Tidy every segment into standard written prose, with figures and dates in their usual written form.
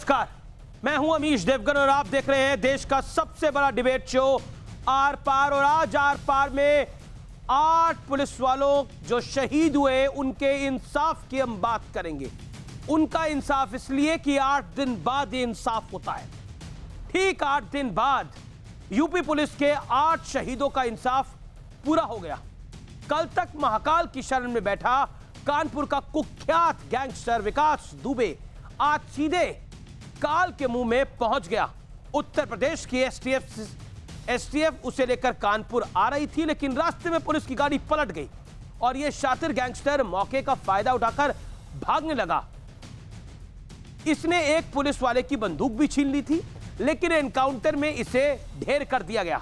नमस्कार, मैं हूं अमीश देवगन और आप देख रहे हैं देश का सबसे बड़ा डिबेट शो आर पार। और आज आर पार में 8 पुलिस वालों जो शहीद हुए उनके इंसाफ की हम बात करेंगे। उनका इंसाफ इसलिए कि 8 दिन बाद ये इंसाफ होता है। ठीक 8 दिन बाद यूपी पुलिस के 8 शहीदों का इंसाफ पूरा हो गया। कल तक महाकाल की शरण में बैठा कानपुर का कुख्यात गैंगस्टर विकास दुबे आज सीधे काल के मुंह में पहुंच गया। उत्तर प्रदेश की एसटीएफ उसे लेकर कानपुर आ रही थी, लेकिन रास्ते में पुलिस की गाड़ी पलट गई और यह शातिर गैंगस्टर मौके का फायदा उठाकर भागने लगा। इसने एक पुलिस वाले की बंदूक भी छीन ली थी, लेकिन एनकाउंटर में इसे ढेर कर दिया गया।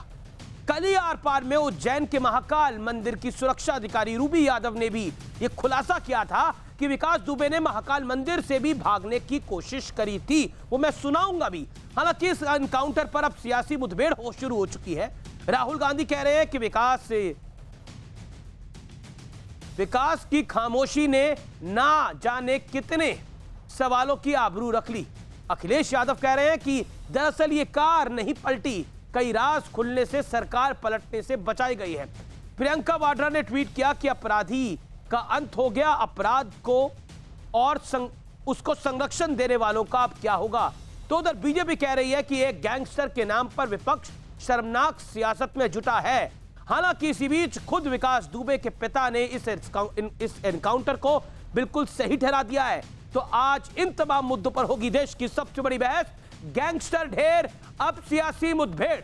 कल ही आर पार में उज्जैन के महाकाल मंदिर की सुरक्षा अधिकारी रूबी यादव ने भी यह खुलासा किया था कि विकास दुबे ने महाकाल मंदिर से भी भागने की कोशिश करी थी। वो मैं सुनाऊंगा भी। हालांकि इस एनकाउंटर पर अब सियासी मुठभेड़ शुरू हो चुकी है। राहुल गांधी कह रहे हैं कि विकास की खामोशी ने ना जाने कितने सवालों की आबरू रख ली। अखिलेश यादव कह रहे हैं कि दरअसल ये कार नहीं पलटी, कई राज खुलने से सरकार पलटने से बचाई गई है। प्रियंका वाड्रा ने ट्वीट किया कि अपराधी का अंत हो गया, अपराध को और उसको संरक्षण देने वालों का अब क्या होगा। तो उधर बीजेपी कह रही है कि एक गैंगस्टर के नाम पर विपक्ष शर्मनाक सियासत में जुटा है। हालांकि इसी बीच खुद विकास दुबे के पिता ने इस एनकाउंटर को बिल्कुल सही ठहरा दिया है। तो आज इन तमाम मुद्दों पर होगी देश की सबसे बड़ी बहस। गैंगस्टर ढेर, अब सियासी मुठभेड़।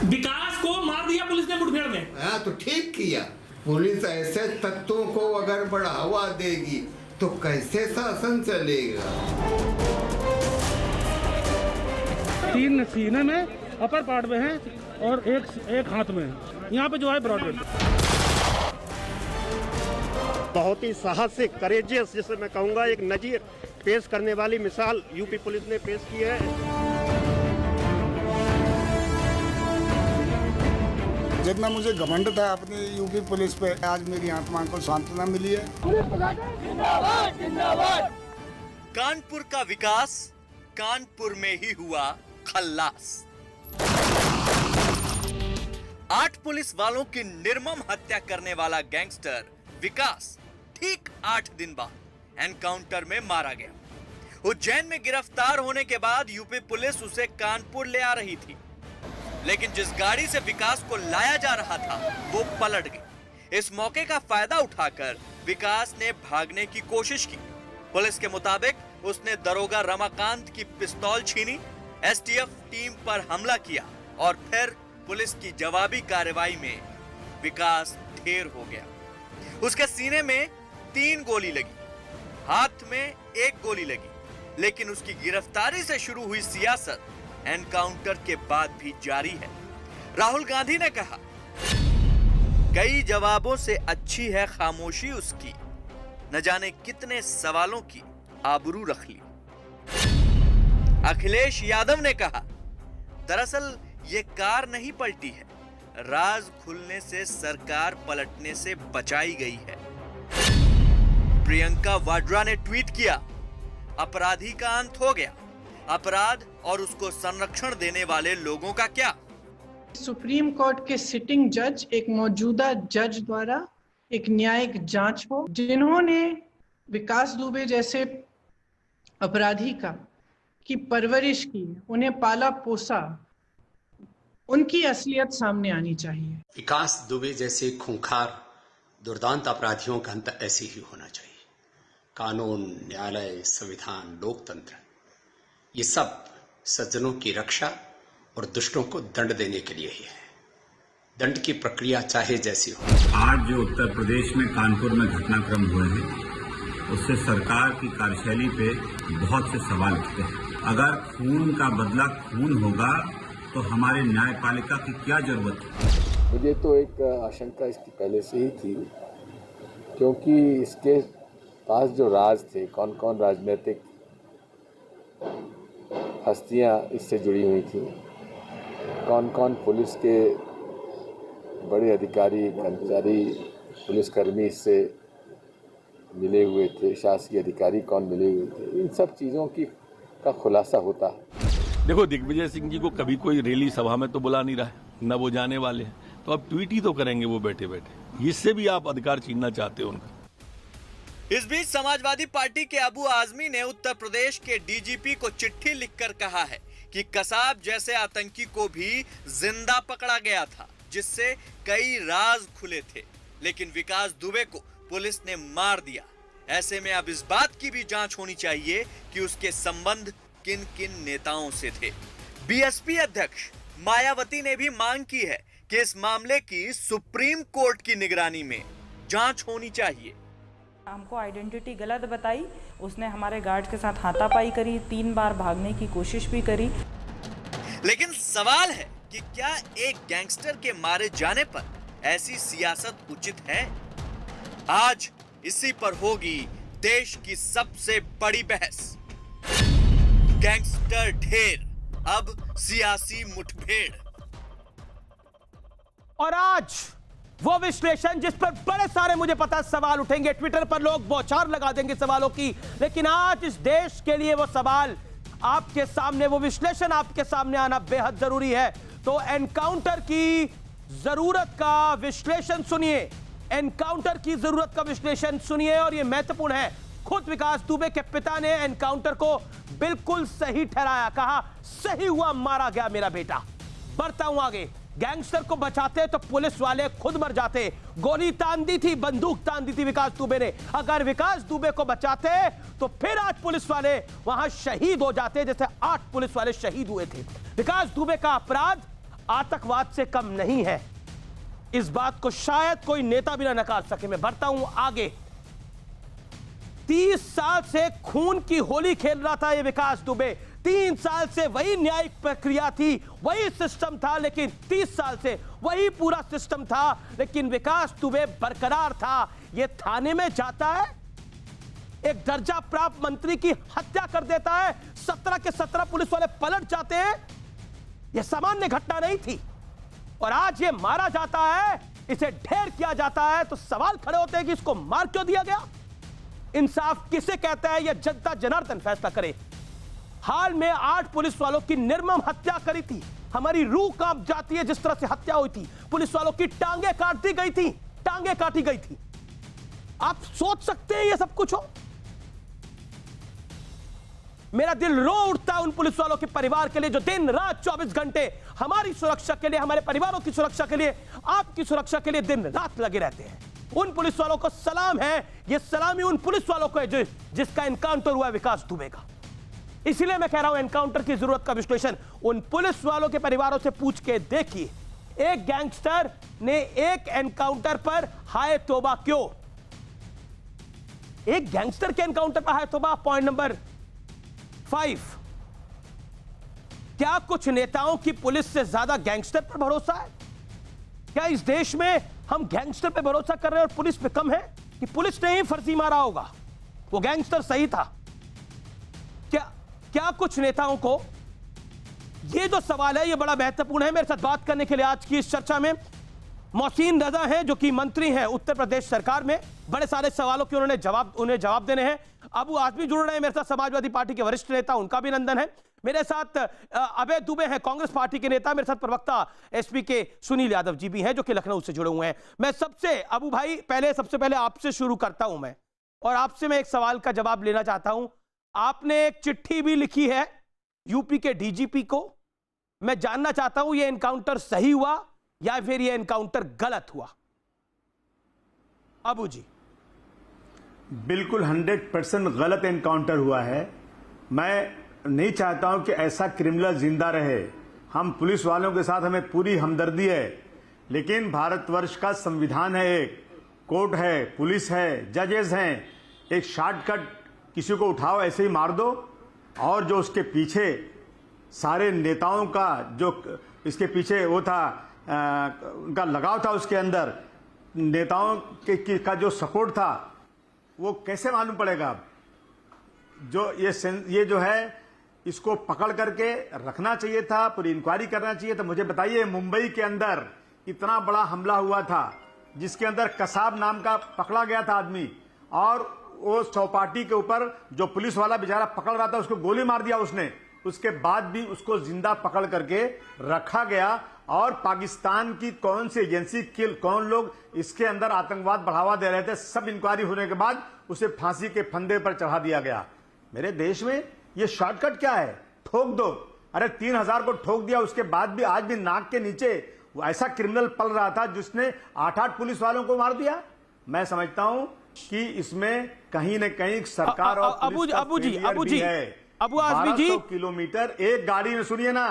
विकास को मार दिया पुलिस ने मुठभेड़ में। हाँ तो ठीक किया। पुलिस ऐसे तत्वों को अगर बढ़ावा देगी तो कैसे शासन चलेगा। 3 सीने में, अपर पार्ट में है और एक हाथ में है। यहाँ पे जो है ब्रॉडवेल। बहुत ही साहसिक, करेजियस जिसे मैं कहूँगा, एक नजीर पेश करने वाली मिसाल यूपी पुलिस ने पेश की है। जितना मुझे घमंड था अपनी यूपी पुलिस पे, आज मेरी आत्मा को सांत्वना मिली है। कानपुर का विकास कानपुर में ही हुआ खल्लास। 8 पुलिस वालों की निर्मम हत्या करने वाला गैंगस्टर विकास ठीक 8 दिन बाद एनकाउंटर में मारा गया। उज्जैन में गिरफ्तार होने के बाद यूपी पुलिस उसे कानपुर ले आ रही थी, लेकिन जिस गाड़ी से विकास को लाया जा रहा था वो पलट गई। इस मौके का फायदा उठाकर विकास ने भागने की कोशिश की। पुलिस के मुताबिक उसने दरोगा रमाकांत की पिस्तौल छीनी, एसटीएफ टीम पर हमला किया और फिर पुलिस की जवाबी कार्रवाई में विकास ढेर हो गया। उसके सीने में 3 गोली लगी, हाथ में 1 गोली लगी, लेकिन उसकी गिरफ्तारी से शुरू हुई सियासत एनकाउंटर के बाद भी जारी है। राहुल गांधी ने कहा, कई जवाबों से अच्छी है खामोशी उसकी, न जाने कितने सवालों की आबरू रख ली। अखिलेश यादव ने कहा, दरअसल ये कार नहीं पलटी है, राज खुलने से सरकार पलटने से बचाई गई है। प्रियंका वाड्रा ने ट्वीट किया, अपराधी का अंत हो गया, अपराध और उसको संरक्षण देने वाले लोगों का क्या। सुप्रीम कोर्ट के सिटिंग जज, एक मौजूदा जज द्वारा एक न्यायिक जांच हो, जिन्होंने विकास दुबे जैसे अपराधी की परवरिश की, उन्हें पाला पोसा, उनकी असलियत सामने आनी चाहिए। विकास दुबे जैसे खूंखार दुर्दांत अपराधियों का अंत ऐसे ही होना चाहिए। कानून, न्यायालय, संविधान, लोकतंत्र, ये सब सज्जनों की रक्षा और दुष्टों को दंड देने के लिए ही है। दंड की प्रक्रिया चाहे जैसी हो। आज जो उत्तर प्रदेश में कानपुर में घटनाक्रम हुए हैं, उससे सरकार की कार्यशैली पे बहुत से सवाल उठते हैं। अगर खून का बदला खून होगा तो हमारे न्यायपालिका की क्या जरूरत है। मुझे तो एक आशंका इसकी पहले से ही थी, क्योंकि इसके पास जो राज थे, कौन कौन राजनीतिक हस्तियां इससे जुड़ी हुई थी, कौन कौन पुलिस के बड़े अधिकारी, कर्मचारी, पुलिसकर्मी इससे मिले हुए थे, शासकीय अधिकारी कौन मिले हुए थे, इन सब चीज़ों का खुलासा होता है। देखो, दिग्विजय सिंह जी को कभी कोई रैली सभा में तो बुला नहीं रहा है, न वो जाने वाले हैं, तो अब ट्वीट ही तो करेंगे वो बैठे बैठे। इससे भी आप अधिकार छीनना चाहते हो उनका। इस बीच समाजवादी पार्टी के अबू आजमी ने उत्तर प्रदेश के डीजीपी को चिट्ठी लिखकर कहा है कि कसाब जैसे आतंकी को भी जिंदा पकड़ा गया था, जिससे कई राज खुले थे, लेकिन विकास दुबे को पुलिस ने मार दिया। ऐसे में अब इस बात की भी जांच होनी चाहिए कि उसके संबंध किन किन नेताओं से थे। बीएसपी अध्यक्ष मायावती ने भी मांग की है कि इस मामले की सुप्रीम कोर्ट की निगरानी में जांच होनी चाहिए। हमको आइडेंटिटी गलत बताई, उसने हमारे गार्ड के साथ हाथापाई करी, 3 बार भागने की कोशिश भी करी। लेकिन सवाल है कि क्या एक गैंगस्टर के मारे जाने पर ऐसी सियासत उचित है? आज इसी पर होगी देश की सबसे बड़ी बहस। गैंगस्टर ढेर, अब सियासी मुठभेड़। और आज वो विश्लेषण जिस पर बड़े सारे मुझे पता सवाल उठेंगे, ट्विटर पर लोग बौछार लगा देंगे सवालों की, लेकिन आज इस देश के लिए वो सवाल आपके सामने, वो विश्लेषण आपके सामने आना बेहद जरूरी है। तो एनकाउंटर की जरूरत का विश्लेषण सुनिए, एनकाउंटर की जरूरत का विश्लेषण सुनिए, और यह महत्वपूर्ण है। खुद विकास दुबे के पिता ने एनकाउंटर को बिल्कुल सही ठहराया, कहा सही हुआ, मारा गया मेरा बेटा। बढ़ता हूं आगे। गैंगस्टर को बचाते तो पुलिस वाले खुद मर जाते। गोली तान दी थी, बंदूक तान दी थी विकास दुबे ने। अगर विकास दुबे को बचाते तो फिर आज पुलिस वाले वहां शहीद हो जाते, जैसे 8 पुलिस वाले शहीद हुए थे। विकास दुबे का अपराध आतंकवाद से कम नहीं है, इस बात को शायद कोई नेता भी ना नकार सके। मैं बढ़ता हूं आगे। 30 साल से खून की होली खेल रहा था ये विकास दुबे। 3 साल से वही न्यायिक प्रक्रिया थी, वही सिस्टम था, लेकिन 30 साल से वही पूरा सिस्टम था, लेकिन विकास दुबे बरकरार था। ये थाने में जाता है, एक दर्जा प्राप्त मंत्री की हत्या कर देता है, 17 के 17 पुलिस वाले पलट जाते हैं। यह सामान्य घटना नहीं थी, और आज ये मारा जाता है, इसे ढेर किया जाता है। तो सवाल खड़े होते हैं कि इसको मार क्यों दिया गया? इंसाफ किसे कहता है, यह जनता जनार्दन फैसला करे। हाल में 8 पुलिस वालों की निर्मम हत्या करी थी। हमारी रूह कांप जाती है जिस तरह से हत्या हुई थी। पुलिस वालों की टांगे काट दी गई थी, टांगे काटी गई थी। आप सोच सकते हैं ये सब कुछ हो? मेरा दिल रो उठता है उन पुलिस वालों के परिवार के लिए जो दिन रात 24 घंटे हमारी सुरक्षा के लिए, हमारे परिवारों की सुरक्षा के लिए, आपकी सुरक्षा के लिए दिन रात लगे रहते हैं। उन पुलिस वालों को सलाम है। ये सलामी उन पुलिस वालों को है जिसका एनकाउंटर हुआ विकास दुबे का। इसलिए मैं कह रहा हूं एनकाउंटर की जरूरत का विश्लेषण उन पुलिस वालों के परिवारों से पूछ के देखिए। एक गैंगस्टर ने एक एनकाउंटर पर हाय तौबा क्यों? एक गैंगस्टर के एनकाउंटर पर हाय तौबा। पॉइंट नंबर 5, क्या कुछ नेताओं की पुलिस से ज्यादा गैंगस्टर पर भरोसा है? क्या इस देश में हम गैंगस्टर पे भरोसा कर रहे हैं और पुलिस पे कम है? कि पुलिस ने ही फर्जी मारा होगा, वो गैंगस्टर सही था? क्या कुछ नेताओं को, ये जो सवाल है ये बड़ा महत्वपूर्ण है। मेरे साथ बात करने के लिए आज की इस चर्चा में मोहसिन रजा हैं, जो कि मंत्री हैं उत्तर प्रदेश सरकार में। बड़े सारे सवालों के उन्हें जवाब देने हैं। अबू आजमी जुड़ रहे हैं मेरे साथ, समाजवादी पार्टी के वरिष्ठ नेता, उनका भी अभिनंदन है। मेरे साथ अभय दुबे हैं, कांग्रेस पार्टी के नेता। मेरे साथ प्रवक्ता एसपी के सुनील यादव जी भी हैं, जो कि लखनऊ से जुड़े हुए हैं। मैं अबू भाई सबसे पहले आपसे शुरू करता हूं मैं, और आपसे मैं एक सवाल का जवाब लेना चाहता हूं। आपने एक चिट्ठी भी लिखी है यूपी के डीजीपी को। मैं जानना चाहता हूं ये एनकाउंटर सही हुआ या फिर ये एनकाउंटर गलत हुआ? अबू जी। बिल्कुल 100% गलत एनकाउंटर हुआ है। मैं नहीं चाहता हूं कि ऐसा क्रिमिनल जिंदा रहे। हम पुलिस वालों के साथ हमें पूरी हमदर्दी है, लेकिन भारतवर्ष का संविधान है, एक कोर्ट है, पुलिस है, जजेस हैं। एक शॉर्टकट किसी को उठाओ ऐसे ही मार दो, और जो उसके पीछे सारे नेताओं का जो इसके पीछे वो था, उनका लगाव था, उसके अंदर नेताओं का जो सपोर्ट था, वो कैसे मालूम पड़ेगा? जो ये जो है इसको पकड़ करके रखना चाहिए था, पूरी इंक्वायरी करना चाहिए था। मुझे बताइए, मुंबई के अंदर इतना बड़ा हमला हुआ था जिसके अंदर कसाब नाम का पकड़ा गया था आदमी, और वो चौपाटी के ऊपर जो पुलिस वाला बेचारा पकड़ रहा था उसको गोली मार दिया उसने। उसके बाद भी उसको जिंदा पकड़ करके रखा गया, और पाकिस्तान की कौन सी एजेंसी, कौन लोग इसके अंदर आतंकवाद बढ़ावा दे रहे थे, सब इंक्वायरी होने के बाद उसे फांसी के फंदे पर चढ़ा दिया गया। मेरे देश में ये शॉर्टकट क्या है? ठोक दो। अरे 3000 को ठोक दिया, उसके बाद भी आज भी नाक के नीचे वो ऐसा क्रिमिनल पल रहा था जिसने 8 पुलिस वालों को मार दिया। मैं समझता हूं कि इसमें कहीं न कहीं सरकार और अबू जी है। अबू आजमी जी, 1200 किलोमीटर एक गाड़ी में, सुनिए ना,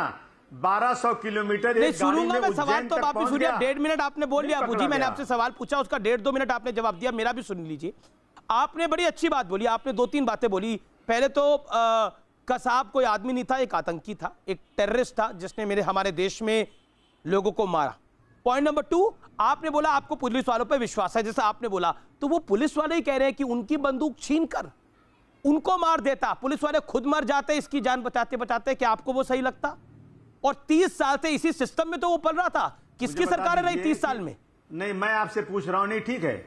1200 किलोमीटर नहीं एक गाड़ी सुनूंगा में मैं सवाल तो आप भी सुनिए। 1.5 मिनट आपने बोल लिया अबू जी, मैंने आपसे सवाल पूछा, उसका 1.5-2 मिनट आपने जवाब दिया, मेरा भी सुन लीजिए। आपने बड़ी अच्छी बात बोली, आपने 2-3 बातें बोली। पहले तो कसाब कोई आदमी नहीं था, एक आतंकी था, एक टेररिस्ट था जिसने हमारे देश में लोगों को मारा। पॉइंट नंबर 2, आपने बोला आपको पुलिस वालों पर विश्वास है। जैसा आपने बोला, तो वो पुलिस वाले ही कह रहे हैं कि उनकी बंदूक छीन कर उनको मार देता, पुलिस वाले खुद मर जाते इसकी जान बचाते बचाते। क्या आपको वो सही लगता? और 30 साल से इसी सिस्टम में तो वो पल रहा था। किसकी सरकार रही 30 साल में? नहीं, मैं आपसे पूछ रहा हूं, नहीं ठीक है,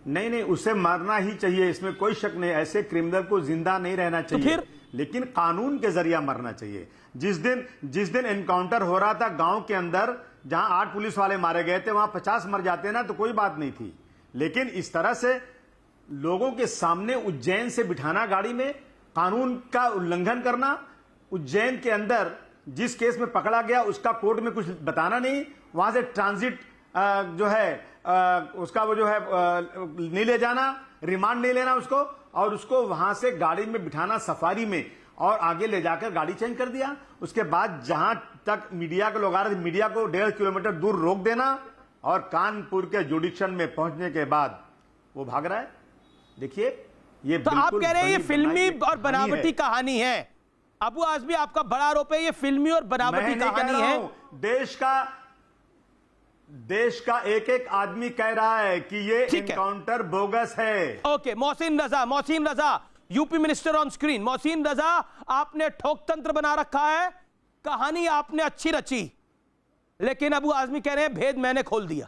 नहीं उसे मारना ही चाहिए, इसमें कोई शक नहीं। ऐसे क्रिमिनल को जिंदा नहीं रहना चाहिए, तो फिर? लेकिन कानून के जरिए मरना चाहिए। जिस दिन एनकाउंटर हो रहा था गांव के अंदर, जहां 8 पुलिस वाले मारे गए थे, वहां 50 मर जाते ना तो कोई बात नहीं थी। लेकिन इस तरह से लोगों के सामने उज्जैन से बिठाना गाड़ी में, कानून का उल्लंघन करना, उज्जैन के अंदर जिस केस में पकड़ा गया उसका कोर्ट में कुछ बताना नहीं, वहां से ट्रांजिट जो है उसका वो जो है नहीं ले जाना, रिमांड नहीं लेना उसको, और उसको वहां से गाड़ी में बिठाना सफारी में, और आगे ले जाकर गाड़ी चेंज कर दिया। उसके बाद जहां तक मीडिया के लोग आ रहे थे, मीडिया को 1.5 किलोमीटर दूर रोक देना, और कानपुर के जुडिक्शन में पहुंचने के बाद वो भाग रहा है। देखिए, ये तो आप कह रहे हैं ये फिल्मी और बनावटी कहानी है। अबू आजमी, आपका बड़ा आरोप है ये फिल्मी और बनावटी कहानी है। देश का एक आदमी कह रहा है कि ये एनकाउंटर बोगस है। Okay, Mohsin Raza, UP minister on screen. Mohsin Raza, आपने ठोकतंत्र बना रखा है, कहानी आपने अच्छी रची, लेकिन अबू आजमी कह रहे हैं भेद मैंने खोल दिया।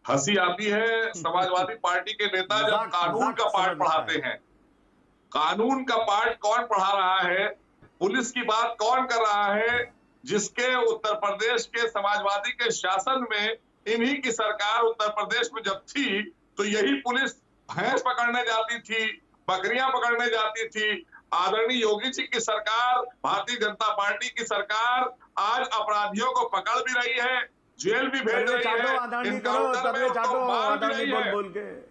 हंसी आती है समाजवादी पार्टी के नेता जब कानून का पाठ पढ़ाते हैं। कानून का पाठ कौन पढ़ा रहा है? पुलिस की बात कौन कर रहा है? जिसके उत्तर प्रदेश के समाजवादी के शासन में इन्हीं की सरकार उत्तर प्रदेश में जब थी, तो यही पुलिस भैंस पकड़ने जाती थी, बकरियां पकड़ने जाती थी। आदरणीय योगी जी की सरकार, भारतीय जनता पार्टी की सरकार आज अपराधियों को पकड़ भी रही है, जेल भी भेज रही है, इनकाउंटर में उनको मार भी रही है।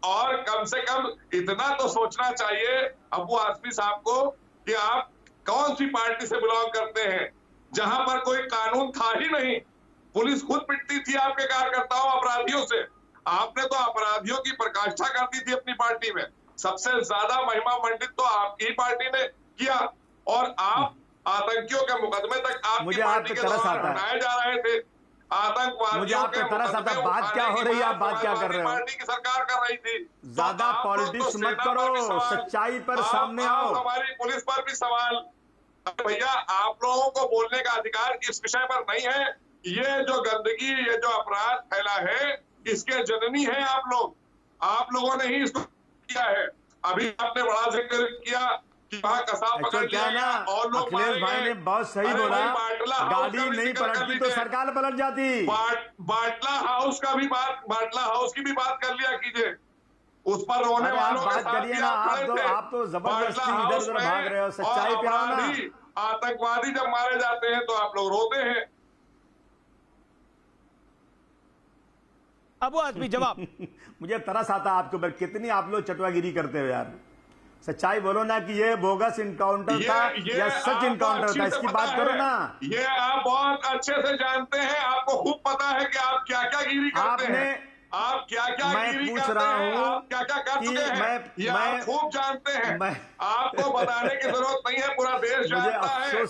और कम से कम इतना तो सोचना चाहिए अबू आजमी साहब को कि आप कौन सी पार्टी से बिलोंग करते हैं, जहां पर कोई कानून था ही नहीं। पुलिस खुद पिटती थी आपके कार्यकर्ताओं अपराधियों से। आपने तो अपराधियों की प्रकाष्ठा कर दी थी अपनी पार्टी में। सबसे ज्यादा महिमा मंडित तो आपकी ही पार्टी ने किया, और आप आतंकियों के मुकदमे तक आपकी पार्टी के द्वारा हटाए जा रहे थे। आतंकवादियों के मुकदमे बात क्या हो रही है? आप बात क्या कर रहे हो? पार्टी की सरकार कर रही थी। ज्यादा पॉलिटिक्स मत करो, सच्चाई पर सामने आओ। हमारी पुलिस पर भी सवाल। भैया, आप लोगों को बोलने का अधिकार इस विषय पर नहीं है। ये जो गंदगी, ये जो अपराध फैला है, इसके जननी है आप लोग। आप लोगों ने ही इसको किया है। अभी आपने बड़ा जिक्र किया कि वहाँ कसाब पकड़ लिया गया और लोग अखिलेश भाई ने बहुत सही बोला, गाड़ी नहीं पलटती तो सरकार पलट जाती। बाटला हाउस की भी बात कर लिया कीजिए। उस पर रोने वालों के साथ भी आप तो जबरदस्ती इधर उधर भाग रहे हो, सच्चाई पे आओ ना। आतंकवादी जब मारे जाते हैं तो आप लोग रोते हैं। अबू आजमी जवाब। मुझे तरस आता है आपके ऊपर, कितनी आप लोग चटवागिरी करते हो यार। सच्चाई बोलो ना कि ये बोगस इनकाउंटर था या सच इनकाउंटर था, इसकी बात करो ना। ये आप बहुत अच्छे से जानते हैं, आपको खूब पता है कि आप क्या क्या गिरी करते हैं, आप क्या क्या गिरी करते हैं, आप क्या क्या कर चुके हैं, ये आप खूब जानते हैं। आपको बताने की जरूरत नहीं है, पूरा देश जानता है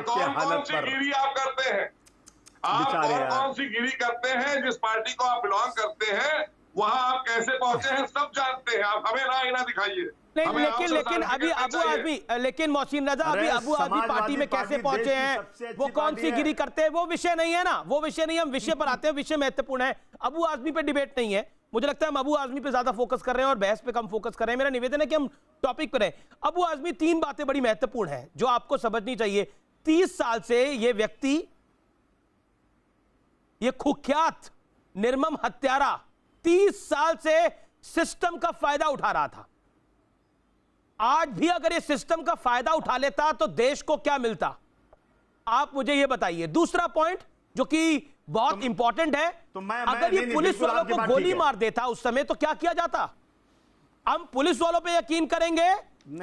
कौन कौन सी गिरी आप करते हैं। आप कौन सी गिरी करते हैं, जिस पार्टी को आप बिलोंग करते हैं, वहां आप कैसे पहुंचे हैं सब जानते हैं। आप हमें ना दिखाइए। नहीं, लेकिन अभी अबू आजमी, लेकिन मोहसिन रजा अभी अबू आजमी पार्टी में कैसे पहुंचे हैं, वो कौन सी गिरी करते हैं, वो विषय नहीं है ना, वो विषय नहीं। हम विषय पर आते हैं, विषय महत्वपूर्ण है। अबू आजमी पे डिबेट नहीं है, मुझे लगता है हम अबू आजमी पे ज्यादा फोकस कर रहे हैं और बहस पे कम फोकस कर रहे हैं। मेरा निवेदन है कि हम टॉपिक पर हैं। अबू आजमी, 3 बातें बड़ी महत्वपूर्ण है जो आपको समझनी चाहिए। 30 साल से ये व्यक्ति, ये कुख्यात निर्मम हत्यारा 30 साल से सिस्टम का फायदा उठा रहा था। आज भी अगर ये सिस्टम का फायदा उठा लेता तो देश को क्या मिलता, आप मुझे ये बताइए। दूसरा पॉइंट जो कि बहुत इंपॉर्टेंट है, अगर ये पुलिस वालों को गोली मार देता उस समय तो क्या किया जाता? हम पुलिस वालों पे यकीन करेंगे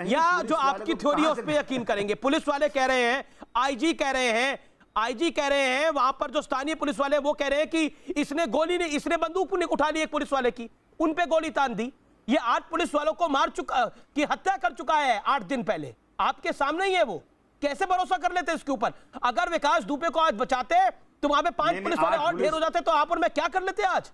या जो आपकी थ्योरी है उस पे यकीन करेंगे? पुलिस वाले कह रहे हैं, आईजी कह रहे हैं, वहां पर जो स्थानीय पुलिस वाले वो कह रहे हैं कि इसने बंदूक उठा ली एक पुलिस वाले की, उन पे गोली तान दी। ये 8 पुलिस वालों को मार चुका, की हत्या कर चुका है 8 दिन पहले, आपके सामने ही है। वो कैसे भरोसा कर लेते इसके ऊपर? अगर विकास दुबे को आज बचाते तो वहां पे 5 पुलिस वाले और ढेर हो जाते, तो आप और मैं क्या कर लेते आज?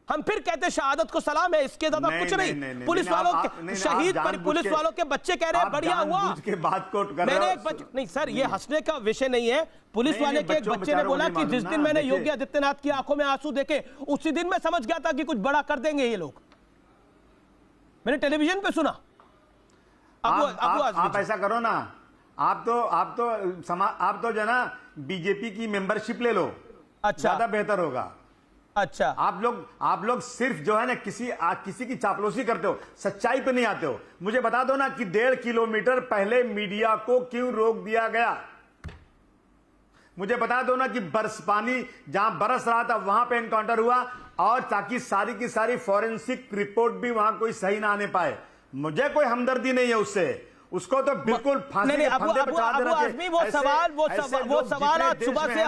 हम फिर कहते शहादत को सलाम है, इसके ज्यादा कुछ नहीं। पुलिस वालों के शहीद पर पुलिस वालों के बच्चे कह रहे हैं बढ़िया हुआ। मैंने एक बच्चे, नहीं सर, ये हंसने का विषय नहीं है। पुलिस वाले के एक बच्चे ने बोला कि जिस दिन मैंने योगी आदित्यनाथ की आंखों में आंसू देखे उसी दिन मैं समझ गया था कि कुछ बड़ा कर देंगे ये लोग। मैंने टेलीविजन पे सुना। आप ऐसा करो ना, आप तो जो ना बीजेपी की मेंबरशिप ले लो, अच्छा, ज्यादा बेहतर होगा। अच्छा, आप लोग सिर्फ जो है ना किसी की चापलूसी करते हो, सच्चाई पे नहीं आते हो। मुझे बता दो ना कि 1.5 किलोमीटर पहले मीडिया को क्यों रोक दिया गया? मुझे बता दो ना कि पानी जहां बरस रहा था वहां पे एनकाउंटर हुआ, और ताकि सारी की सारी फॉरेंसिक रिपोर्ट भी वहां कोई सही ना आने पाए। मुझे कोई हमदर्दी नहीं है उससे, उसको तो बिल्कुल फांसी के फंदे पे चढ़ा देना चाहिए। वो सवाल आज सुबह से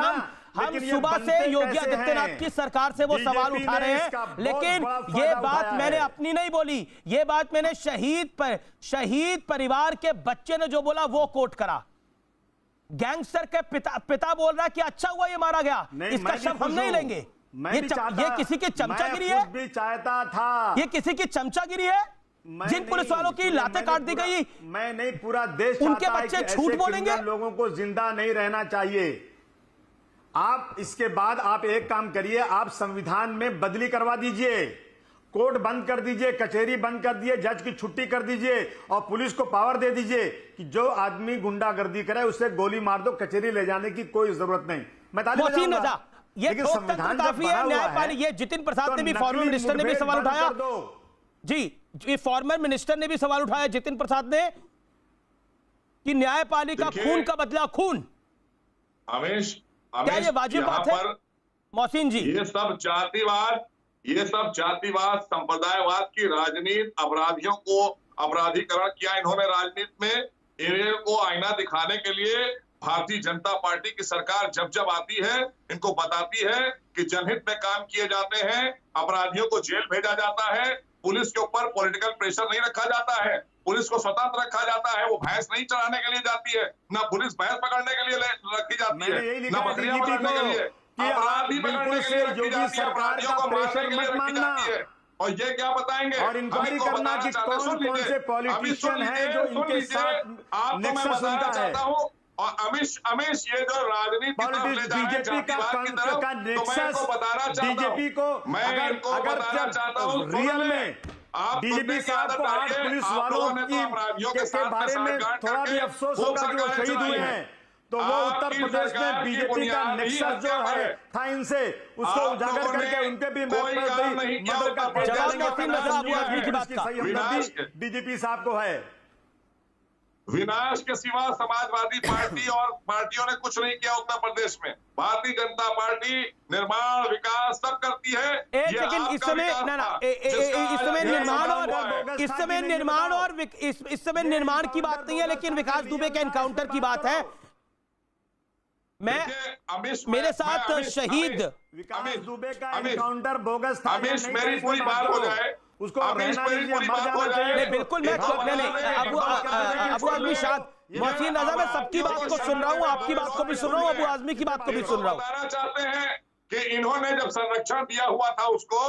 हम सुबह से योगी आदित्यनाथ की सरकार से वो सवाल उठा रहे हैं, लेकिन ये बात मैंने अपनी नहीं बोली, ये बात मैंने शहीद परिवार के बच्चे ने जो बोला वो कोट करा। गैंगस्टर के पिता बोल रहा है कि अच्छा हुआ ये मारा गया, इसका शव हम नहीं लेंगे। ये किसी की चमचागिरी है? भी चाहता था। ये किसी की चमचागिरी है? जिन पुलिस वालों की लातें काट दी गई, मैं नहीं, पूरा देश उनके बच्चे झूठ बोलेंगे? लोगों को जिंदा नहीं रहना चाहिए। आप इसके बाद आप एक काम करिए, आप संविधान में बदली करवा दीजिए, कोर्ट बंद कर दीजिए, कचहरी बंद कर दीजिए, जज की छुट्टी कर दीजिए और पुलिस को पावर दे दीजिए कि जो आदमी गुंडागर्दी करे उसे गोली मार दो, कचहरी ले जाने की कोई जरूरत नहीं। मैं ताली बजाऊंगा। ये संविधान काफी है, न्यायपालिका, ये जितिन प्रसाद ने भी, फॉर्मर मिनिस्टर ने भी सवाल उठाया जी, फॉर्मर मिनिस्टर ने भी सवाल उठाया जितिन प्रसाद ने कि न्यायपालिका खून का बदला खून। क्या ये वाजिब बात है मोहसिन जी? ये सब जातिवाद संप्रदायवाद की राजनीति, अपराधियों को अपराधीकरण किया इन्होंने राजनीति में। इनको आईना दिखाने के लिए भारतीय जनता पार्टी की सरकार जब जब आती है इनको बताती है कि जनहित में काम किए जाते हैं, अपराधियों को जेल भेजा जाता है, पुलिस के ऊपर पॉलिटिकल प्रेशर नहीं रखा जाता है, पुलिस को स्वतंत्र रखा जाता है, वो भैंस नहीं चढ़ाने के लिए जाती है, ना पुलिस भैंस पकड़ने के लिए रखी जाती है, ना बकरियां पकड़ने के लिए, अपराधी पकड़ने के लिए रखी जाती है, अपराधियों को मारने के लिए रखी जाती है। और ये क्या बताएंगे? और इंक्वायरी करना कि कौन से पॉलिटिशियन हैं जो इनके साथ नेक्सस उनका है। और अमिश ये जो राजनीति बीजेपी का नेक्सस, बीजेपी को अगर रियल में बीजेपी साहब को आज पुलिस वालों के बारे में थोड़ा भी अफसोस होगा कि वो शहीद हुए हैं, तो वो उत्तर प्रदेश में बीजेपी का नेक्सस जो है था इनसे, उसको उजागर करके उनके भी बीजेपी साहब को है। विनाश के सिवा समाजवादी पार्टी और पार्टियों ने कुछ नहीं किया उत्तर प्रदेश में। भारतीय जनता पार्टी निर्माण विकास सब करती है। एक सेकंड, इस समय निर्माण की बात नहीं है, लेकिन विकास दुबे के एनकाउंटर की बात है। मेरे साथ शहीद विकास दुबे का एनकाउंटर बोगस था। मेरी पूरी बात हो जाए, उसको बिल्कुल मैं अबू आजमी शाद, मोहसिन रजा, मैं सबकी बात को सुन रहा हूँ, आपकी बात को भी सुन रहा हूँ, अबू आजमी की बात को भी सुन रहा हूँ। बताना चाहते हैं कि इन्होंने जब संरक्षण दिया हुआ था उसको,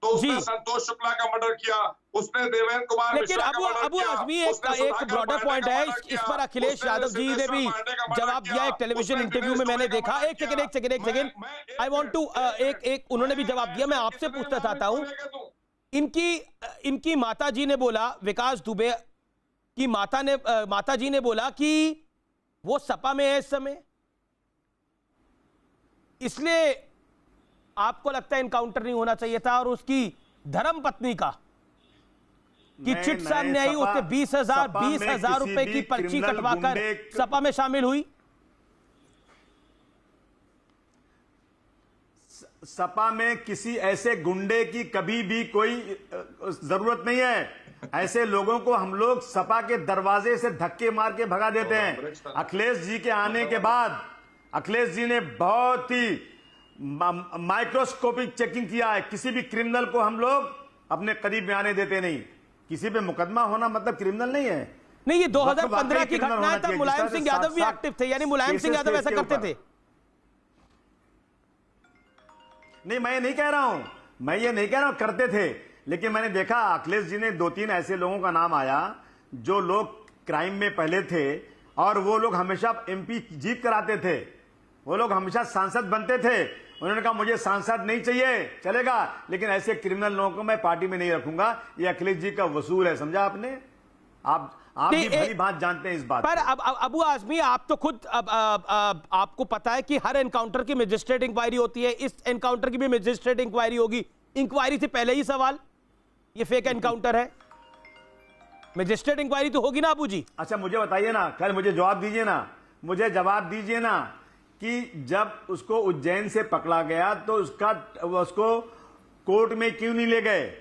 तो उसने संतोष शुक्ला का मर्डर किया, उसने देवेंद्र कुमार लेकिन मिश्रा का मर्डर अबू किया, आजमी उसने एक सुधाकर ब्रॉडर पांडे पॉइंट का है, मर्डर इस किया, पर अखिलेश उसने यादव जी ने भी पांडे का मर्डर जवाब दिया किया, एक टेलीविजन उसने इंटरव्यू में। दिनेश मैंने दुबे का देखा, मर्डर एक सेकंड आई वांट टू एक उन्होंने भी जवाब दिया। मैं आपसे पूछना चाहता हूं, इनकी माता जी ने बोला, विकास दुबे की माता जी ने बोला कि वो सपा में है इस समय, इसलिए आपको लगता है इनकाउंटर नहीं होना चाहिए था। और उसकी धर्म पत्नी का कि चिट सामने आई, उसने 20,000 रुपए की पर्ची कटवाकर सपा में शामिल हुई। सपा में किसी ऐसे गुंडे की कभी भी कोई जरूरत नहीं है। ऐसे लोगों को हम लोग सपा के दरवाजे से धक्के मार के भगा देते हैं। अखिलेश जी के आने के बाद अखिलेश जी ने बहुत ही माइक्रोस्कोपिक चेकिंग किया है। किसी भी क्रिमिनल को हम लोग अपने करीब में आने देते नहीं। किसी पे मुकदमा होना मतलब क्रिमिनल नहीं है। नहीं, ये 2015 की घटना है, तब मुलायम सिंह यादव भी एक्टिव थे, यानी मुलायम सिंह यादव ऐसा करते थे। नहीं, मैं ये नहीं कह रहा हूं करते थे, लेकिन मैंने देखा अखिलेश जी ने 2-3 ऐसे लोगों का नाम आया जो लोग क्राइम में पहले थे और वो लोग हमेशा एमपी जीत कराते थे, वो लोग हमेशा सांसद बनते थे। उन्होंने कहा मुझे सांसद नहीं चाहिए, चलेगा, लेकिन ऐसे क्रिमिनल लोगों को मैं पार्टी में नहीं रखूंगा। ये अखिलेश जी का वसूल है, समझा आपने? आप भी भली बात जानते हैं इस बात पर। अब अबू आजमी, आप तो खुद आपको पता है कि हर एनकाउंटर की मजिस्ट्रेट इंक्वायरी होती है, इस एनकाउंटर की भी मजिस्ट्रेट इंक्वायरी होगी। इंक्वायरी से पहले ही सवाल, ये फेक एनकाउंटर है, मजिस्ट्रेट इंक्वायरी तो होगी ना अबू जी? अच्छा, मुझे बताइए ना, कल मुझे जवाब दीजिए ना कि जब उसको उज्जैन से पकड़ा गया तो उसको कोर्ट में क्यों नहीं ले गए?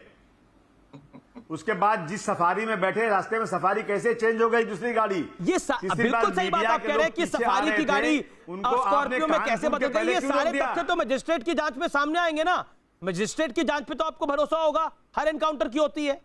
उसके बाद जिस सफारी में बैठे, रास्ते में सफारी कैसे चेंज हो गई दूसरी गाड़ी? ये बिल्कुल सही बात आप कह रहे हैं कि सफारी की गाड़ी स्कॉर्पियो में कैसे बदल गई। ये सारे तथ्य तो मजिस्ट्रेट की जांच में सामने आएंगे ना। मजिस्ट्रेट की जांच पे तो आपको भरोसा होगा, हर एनकाउंटर की होती है।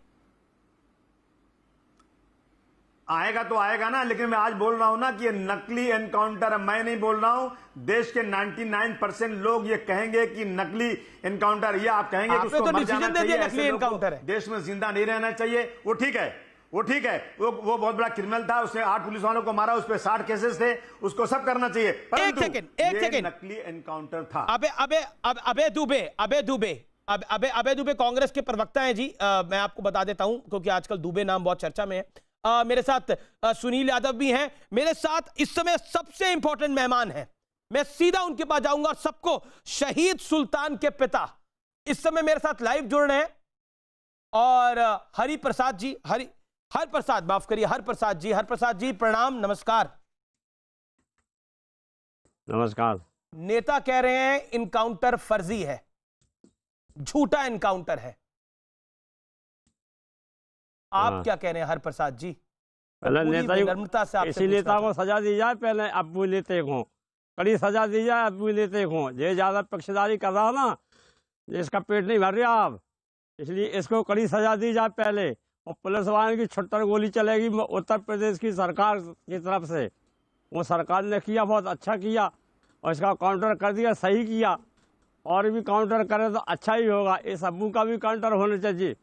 आएगा तो आएगा ना, लेकिन मैं आज बोल रहा हूं ना कि ये नकली एनकाउंटर है। मैं नहीं बोल रहा हूं, देश के 99% लोग ये कहेंगे कि नकली एनकाउंटर। ये आप कहेंगे कि उसको मर जाना चाहिए, नकली एनकाउंटर है, देश में जिंदा नहीं रहना चाहिए। वो ठीक है, वो बहुत बड़ा क्रिमिनल था, उसने 8 पुलिस वालों को मारा, उस पर 60 केसेस थे, उसको सब करना चाहिए। एक सेकंड, नकली एनकाउंटर था। अबे दुबे कांग्रेस के प्रवक्ता हैं जी। मैं आपको बता देता हूं क्योंकि आजकल दुबे नाम बहुत चर्चा में है। मेरे साथ सुनील यादव भी हैं, मेरे साथ इस समय सबसे इंपॉर्टेंट मेहमान हैं। मैं सीधा उनके पास जाऊंगा। सबको शहीद सुल्तान के पिता इस समय मेरे साथ लाइव जुड़ रहे हैं, और हरिप्रसाद जी, हरप्रसाद जी प्रणाम, नमस्कार। नमस्कार। नेता कह रहे हैं इनकाउंटर फर्जी है, झूठा इनकाउंटर है, आप क्या कह रहे हैं हरप्रसाद जी? पहले नेता नम्रता से इसी नेता को सजा दी जाए, पहले अबू लेते को कड़ी सजा दी जाए, अबू लेते को। ये ज्यादा पक्षधारी कर रहा ना, इसका पेट नहीं भर रहा आप, इसलिए इसको कड़ी सजा दी जाए पहले। और पुलिस वालों की 76 गोली चलेगी उत्तर प्रदेश की सरकार की तरफ से। वो सरकार ने किया, बहुत अच्छा किया, और इसका काउंटर कर दिया, सही किया। और भी काउंटर करे तो अच्छा ही होगा। इस अबू का भी काउंटर होना चाहिए।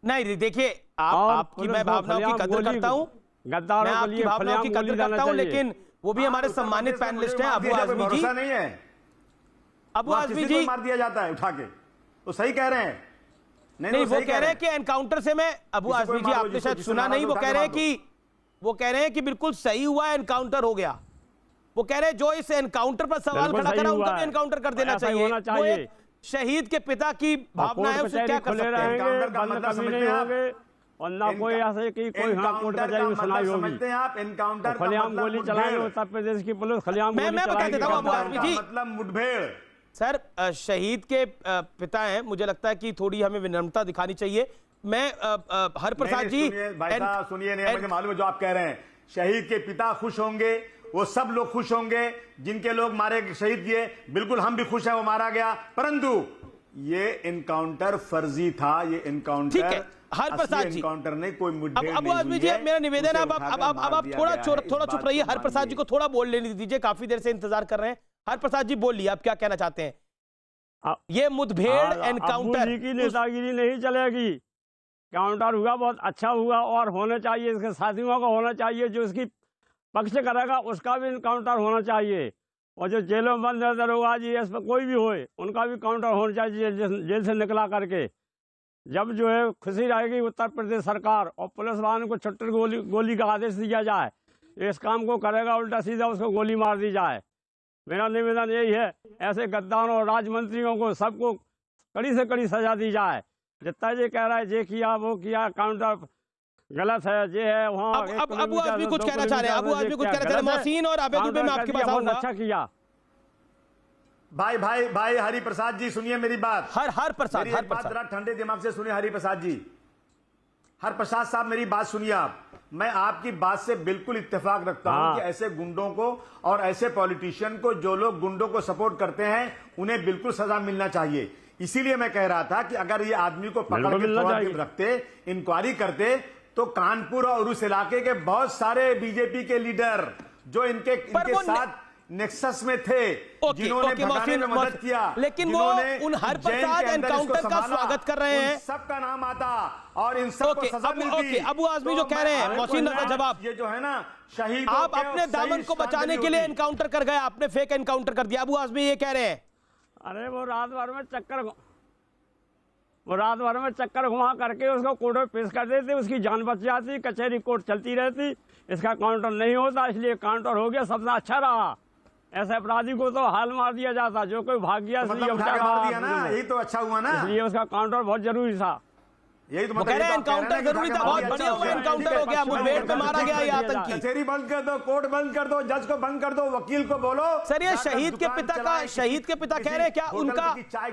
नहीं देखिए, आपकी मैं भावनाओं की कदर करता हूं, गद्दारों के लिए भावनाओं की कदर करता हूं, लेकिन वो भी हमारे सम्मानित पैनलिस्ट हैं अबू आजमी जी। नहीं है अबू आजमी जी, मार दिया जाता है उठा के, तो सही कह रहे हैं। नहीं, वो कह रहे हैं कि एनकाउंटर से मैं, अबू आजमी जी आपने शायद सुना नहीं, वो कह रहे हैं कि बिल्कुल सही हुआ, एनकाउंटर हो गया। वो कह रहे हैं जो इस एनकाउंटर पर सवाल खड़ा करा उनको भी एनकाउंटर कर देना चाहिए। शहीद के पिता की भावना है, उसे क्या कर सकते हैं? एनकाउंटर का मतलब समझते हैं और ना कोई ऐसे कि कोई कोर्ट कचहरी में सुनाई होगी। समझते हैं आप एनकाउंटर का खलेआम गोली चलाई उत्तर प्रदेश की पुलिस, खलेआम गोली मैं बता देता हूं अबू आजमी जी, मतलब मुठभेड़। सर शहीद के पिता हैं, मुझे लगता है कि थोड़ी हमें विनम्रता दिखानी चाहिए। मैं हरप्रसाद जी, भाई साहब सुनिए, मुझे मालूम है जो आप कह रहे हैं, शहीद के पिता खुश होंगे, वो सब लोग खुश होंगे जिनके लोग मारे शहीद किए, बिल्कुल हम भी खुश हैं वो मारा गया, परंतु ये एनकाउंटर फर्जी था। ये एनकाउंटर हरप्रसाद जी एनकाउंटर नहीं, कोई मुठभेड़। अबू आजमी जी मेरा निवेदन है, अब आप थोड़ा चुप रहिए। हरप्रसाद जी को थोड़ा बोल लेने दीजिए, काफी देर से इंतजार कर रहे हैं। हरप्रसाद जी बोलिए, आप क्या कहना चाहते हैं? ये मुठभेड़ अब्बू एनकाउंटर जी की नेतागिरी नहीं चलेगी। काउंटर हुआ, बहुत अच्छा हुआ, और होना चाहिए, इसके साथियों का होना चाहिए, जो इसकी पक्ष करेगा उसका भी काउंटर होना चाहिए, और जो जेलों में बंद है दरोगा जी, इस पर कोई भी होए, उनका भी काउंटर होना चाहिए जेल से निकला करके। जब जो है खुशी रहेगी उत्तर प्रदेश सरकार और पुलिस वालों को छुट्टी गोली का आदेश दिया जाए, इस काम को करेगा उल्टा सीधा उसको गोली मार दी जाए। मेरा निवेदन यही है, ऐसे गद्दारों और राजमंत्रियों को सबको कड़ी से कड़ी सजा दी जाए। जितना ये कह रहा है ये किया वो किया, काउंटर गलत है, ये है वहाँ। अब अबू आजमी कुछ कहना चाह रहे हैं, अबू आजमी कुछ कहना चाह रहे हैं। मोहसिन और आबिद दुबे में आपके पास आऊंगा। अच्छा किया भाई हरि प्रसाद जी, सुनिए मेरी बात। हर प्रसाद जरा ठंडे दिमाग से सुनिए हरि प्रसाद जी। हर प्रसाद साहब मेरी बात सुनिए आप। मैं आपकी बात से बिल्कुल इत्तेफाक रखता हूं कि ऐसे गुंडों को और ऐसे पॉलिटिशियन को, जो लोग गुंडों को सपोर्ट करते हैं, उन्हें बिल्कुल सजा मिलना चाहिए। इसीलिए मैं कह रहा था कि अगर ये आदमी को पकड़ के थोड़ा दिन रखते, इंक्वायरी करते, तो कानपुर और उस इलाके के बहुत सारे बीजेपी के लीडर जो इनके साथ नेक्सस में थे, जिन्होंने भगाने में मदद किया, लेकिन वो उन हर प्रसाद एनकाउंटर का स्वागत कर रहे हैं, सबका नाम आता और इन सबको सजा मिलती। अबू आजमी जो कह रहे हैं, मोहसिन नजर जवाब, ये जो है ना शहीद, आप अपने दामन को बचाने के लिए एनकाउंटर कर गए, आपने फेक एनकाउंटर कर दिया। अबू आजमी ये कह रहे हैं, अरे वो रात भर में चक्कर घुमा करके उसको कोर्ट में पेश कर देते, उसकी जान बच जाती, कचहरी कोर्ट चलती रहती, इसका काउंटर नहीं होता, इसलिए काउंटर हो गया, सबसे अच्छा रहा। ऐसे अपराधी को तो हाल मार दिया जाता, जो कोई भाग गया मतलब मार दिया ना, यही तो अच्छा हुआ ना, इसलिए उसका काउंटर बहुत जरूरी था। यही तो कह रहे हैं एनकाउंटर जरूरी था, बहुत बढ़िया हुआ एनकाउंटर हो गया, मुठभेड़ में मारा गया ये आतंकी। कचहरी बंद कर दो, कोर्ट बंद कर दो, जज को बंद कर दो, वकील को बोलो। सर ये शहीद के पिता कह रहे हैं, क्या